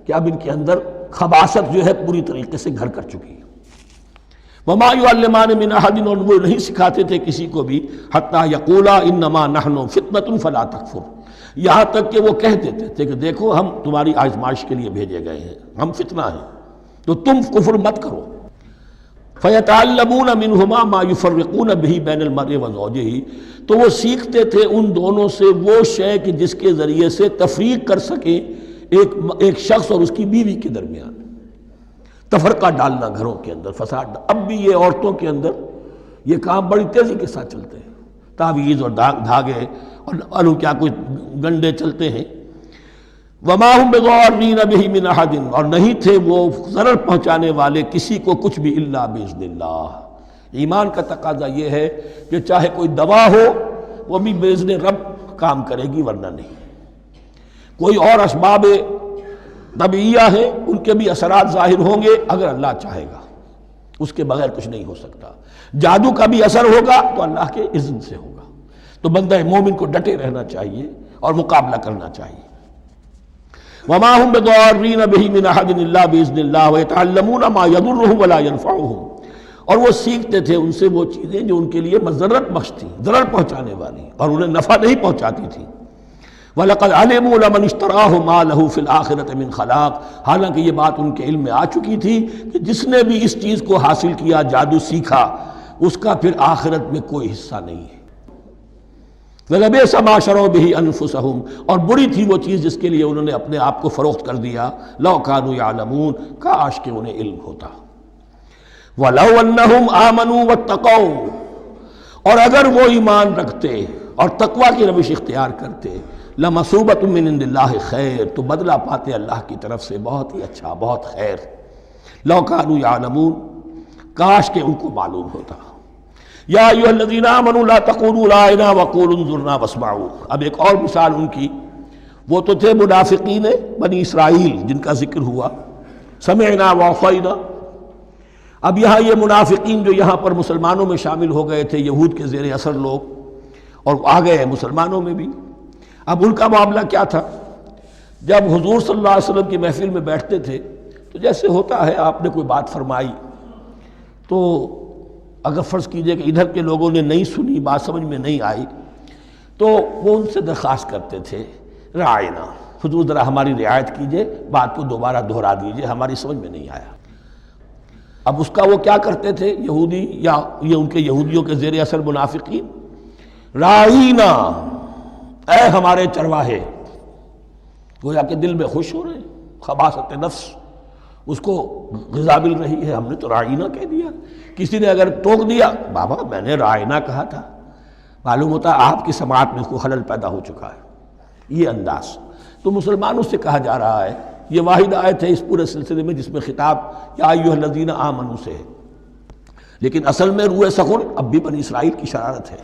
Speaker 2: کہ اب ان کے اندر خباثت جو ہے پوری طریقے سے گھر کر چکی ہے۔ وما یعلمان من احد، اور وہ نہیں سکھاتے تھے کسی کو بھی، حتی یقولا انما نحن فتنۃ فلا تکفر، یہاں تک کہ وہ کہہ دیتے تھے کہ دیکھو ہم تمہاری آزمائش کے لیے بھیجے گئے ہیں، ہم فتنہ ہیں تو تم کفر مت کرو۔ فیتعلمون منہما ما یفرقون بہ بین المرء وزوجہ، تو وہ سیکھتے تھے ان دونوں سے وہ شے کہ جس کے ذریعے سے تفریق کر سکیں ایک شخص اور اس کی بیوی کے درمیان، تفرقہ ڈالنا گھروں کے اندر، فساد۔ اب بھی یہ عورتوں کے اندر یہ کام بڑی تیزی کے ساتھ چلتے ہیں، تعویذ اور دھاگے اور کیا کچھ گنڈے چلتے ہیں۔ وما هم بضارین بہ من احد، اور نہیں تھے وہ ضرر پہنچانے والے کسی کو کچھ بھی الا باذن اللہ۔ ایمان کا تقاضا یہ ہے کہ چاہے کوئی دوا ہو وہ بھی باذن رب کام کرے گی، ورنہ نہیں۔ کوئی اور اسباب طبیعیہ ہیں، ان کے بھی اثرات ظاہر ہوں گے اگر اللہ چاہے گا، اس کے بغیر کچھ نہیں ہو سکتا۔ جادو کا بھی اثر ہوگا تو اللہ کے اذن سے ہوگا۔ تو بندہ مومن کو ڈٹے رہنا چاہیے اور مقابلہ کرنا چاہیے۔ وما هم بضارین به من احد الا باذن اللہ ویتعلمون ما یضرهم ولا ينفعهم، اور وہ سیکھتے تھے ان سے وہ چیزیں جو ان کے لیے مضرت بخش تھی، ضرر پہنچانے والی، اور انہیں نفع نہیں پہنچاتی تھی۔ وَلَقَدْ عَلِمُوا لَمَنِ اشْتَرَاهُ مَا لَهُ فِي الْآخِرَةِ مِنْ خَلَاقٍ، حالانکہ یہ بات ان کے علم میں آ چکی تھی کہ جس نے بھی اس چیز کو حاصل کیا، جادو سیکھا، اس کا پھر آخرت میں کوئی حصہ نہیں ہے۔ وَلَبِئْسَ مَا شَرَوْا بِهِ أَنفُسَهُمْ، اور بری تھی وہ چیز جس کے لیے انہوں نے اپنے آپ کو فروخت کر دیا۔ لَوْ كَانُوا يَعْلَمُونَ، کاش کہ انہیں علم ہوتا۔ وَلَوْ أَنَّهُمْ آمَنُوا وَاتَّقَوْا، اور اگر وہ ایمان رکھتے اور تقوی کی روش اختیار کرتے، لَمَثُوبَةٌ مِّنْ عِندِ اللَّهِ خَيْرٌ، تو بدلہ پاتے اللہ کی طرف سے بہت ہی اچھا، بہت خیر۔ لَوْ كَانُوا يَعْلَمُونَ، کاش کہ ان کو معلوم ہوتا۔ یا ایھا الذین آمنوا لا تقولوا رأینا وقولوا انظرنا واسمعوا، اب ایک اور مثال ان کی، وہ تو تھے منافقین بنی اسرائیل جن کا ذکر ہوا، سمعنا وعصینا۔ اب یہاں یہ منافقین جو یہاں پر مسلمانوں میں شامل ہو گئے تھے، یہود کے زیر اثر لوگ، اور آ گئے ہیں مسلمانوں میں بھی، اب ان کا معاملہ کیا تھا؟ جب حضور صلی اللہ علیہ وسلم کی محفل میں بیٹھتے تھے تو جیسے ہوتا ہے، آپ نے کوئی بات فرمائی تو اگر فرض کیجئے کہ ادھر کے لوگوں نے نہیں سنی، بات سمجھ میں نہیں آئی، تو وہ ان سے درخواست کرتے تھے رعاینا، حضور ذرا ہماری رعایت کیجئے، بات کو دوبارہ دہرا دیجئے، ہماری سمجھ میں نہیں آیا۔ اب اس کا وہ کیا کرتے تھے یہودی، یا یہ ان کے یہودیوں کے زیر اثر منافقین، رعاینا، اے ہمارے چرواہے، گویا کہ دل میں خوش ہو رہے ہیں، خباثت نفس اس کو غذا مل رہی ہے، ہم نے تو رعاینا کہہ دیا۔ کسی نے اگر ٹوک دیا، بابا میں نے رعاینا کہا تھا، معلوم ہوتا ہے آپ کی سماعت میں کوئی خلل پیدا ہو چکا ہے، یہ انداز۔ تو مسلمانوں سے کہا جا رہا ہے، یہ واحد آیت ہے اس پورے سلسلے میں جس میں خطاب یا ایھا الذین آمنوا سے ہے، لیکن اصل میں روح سخن اب بھی بنی اسرائیل کی شرارت ہے۔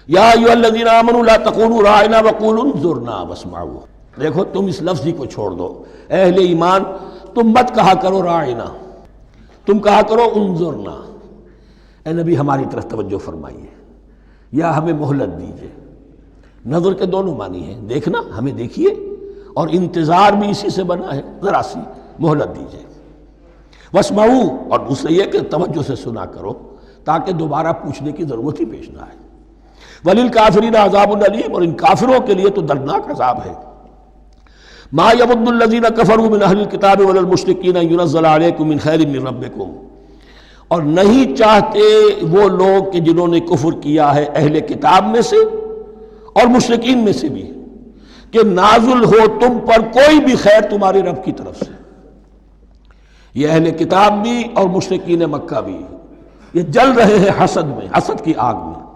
Speaker 2: یا ایھا الذین آمنوا لا تقولوا رعاینا وقولوا انظرنا واسمعوا، دیکھو تم اس لفظ ہی کو چھوڑ دو، اے اہل ایمان تم مت کہا کرو رعاینا، تم کہا کرو انظرنا، اے نبی ہماری طرف توجہ فرمائیے، یا ہمیں مہلت دیجیے۔ نظر کے دونوں معنی ہیں، دیکھنا، ہمیں دیکھیے، اور انتظار بھی اسی سے بنا ہے، ذرا سی مہلت دیجیے۔ واسمعوا، اور دوسرے یہ کہ توجہ سے سنا کرو تاکہ دوبارہ پوچھنے کی ضرورت ہی پیش نہ آئے۔ وللکافرین عذاب علیم، اور ان کافروں کے لیے تو دردناک عذاب ہے۔ ما یود الذین کفروا من اہل الکتاب ولا المشرکین ان ینزل علیکم من خیر من ربکم، اور نہیں چاہتے وہ لوگ کہ جنہوں نے کفر کیا ہے اہل کتاب میں سے اور مشرکین میں سے بھی، کہ نازل ہو تم پر کوئی بھی خیر تمہارے رب کی طرف سے۔ یہ اہل کتاب بھی اور مشرکین مکہ بھی، یہ جل رہے ہیں حسد میں، حسد کی آگ میں،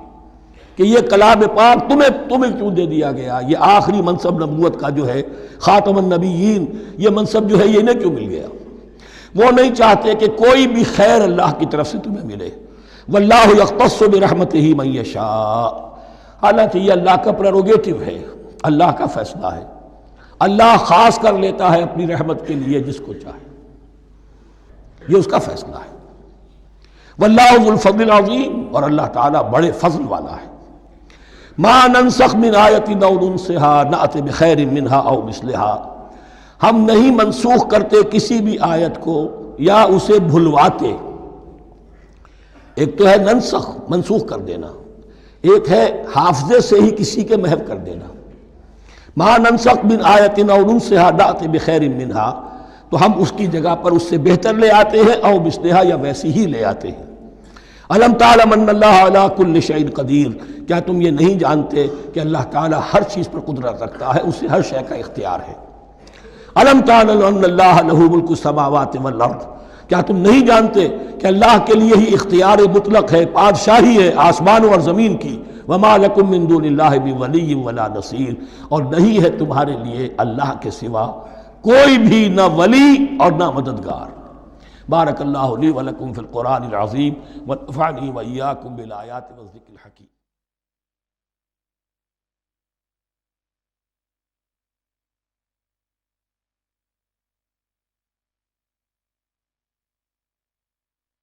Speaker 2: کہ یہ کلام پاک تمہیں کیوں دے دیا گیا، یہ آخری منصب نبوت کا جو ہے خاتم النبیین، یہ منصب جو ہے یہ انہیں کیوں مل گیا؟ وہ نہیں چاہتے کہ کوئی بھی خیر اللہ کی طرف سے تمہیں ملے۔ واللہ یختص برحمتہ من یشاء، حالانکہ یہ اللہ کا پریروگیٹو ہے، اللہ کا فیصلہ ہے، اللہ خاص کر لیتا ہے اپنی رحمت کے لیے جس کو چاہے، یہ اس کا فیصلہ ہے۔ واللہ ذو الفضل العظیم، اور اللہ تعالیٰ بڑے فضل والا ہے۔ ما ننسخ من آیت او ننسها نأت بخیر منہا او مثلہا، ہم نہیں منسوخ کرتے کسی بھی آیت کو یا اسے بھلواتے۔ ایک تو ہے ننسخ، منسوخ کر دینا، ایک ہے حافظے سے ہی کسی کے محو کر دینا۔ ما ننسخ من آیت او ننسها نأت بخیر منہا، تو ہم اس کی جگہ پر اس سے بہتر لے آتے ہیں، او مثلہا، یا ویسی ہی لے آتے ہیں۔ الم تعلم ان اللہ علی کل شیء قدیر، کیا تم یہ نہیں جانتے کہ اللہ تعالیٰ ہر چیز پر قدرت رکھتا ہے، اسے ہر شے کا اختیار ہے۔ الم تعلم ان اللہ لہ ملک السماوات والارض، کیا تم نہیں جانتے کہ اللہ کے لیے ہی اختیار مطلق ہے، بادشاہی ہے آسمانوں اور زمین کی۔ وما لکم من دون اللہ من ولی ولا نصیر، اور نہیں ہے تمہارے لیے اللہ کے سوا کوئی بھی نہ ولی اور نہ مددگار۔ بارک اللہ لی ولکم فی القرآن العظیم ونفعنی وإیاکم بالآیات والذکر الحکیم۔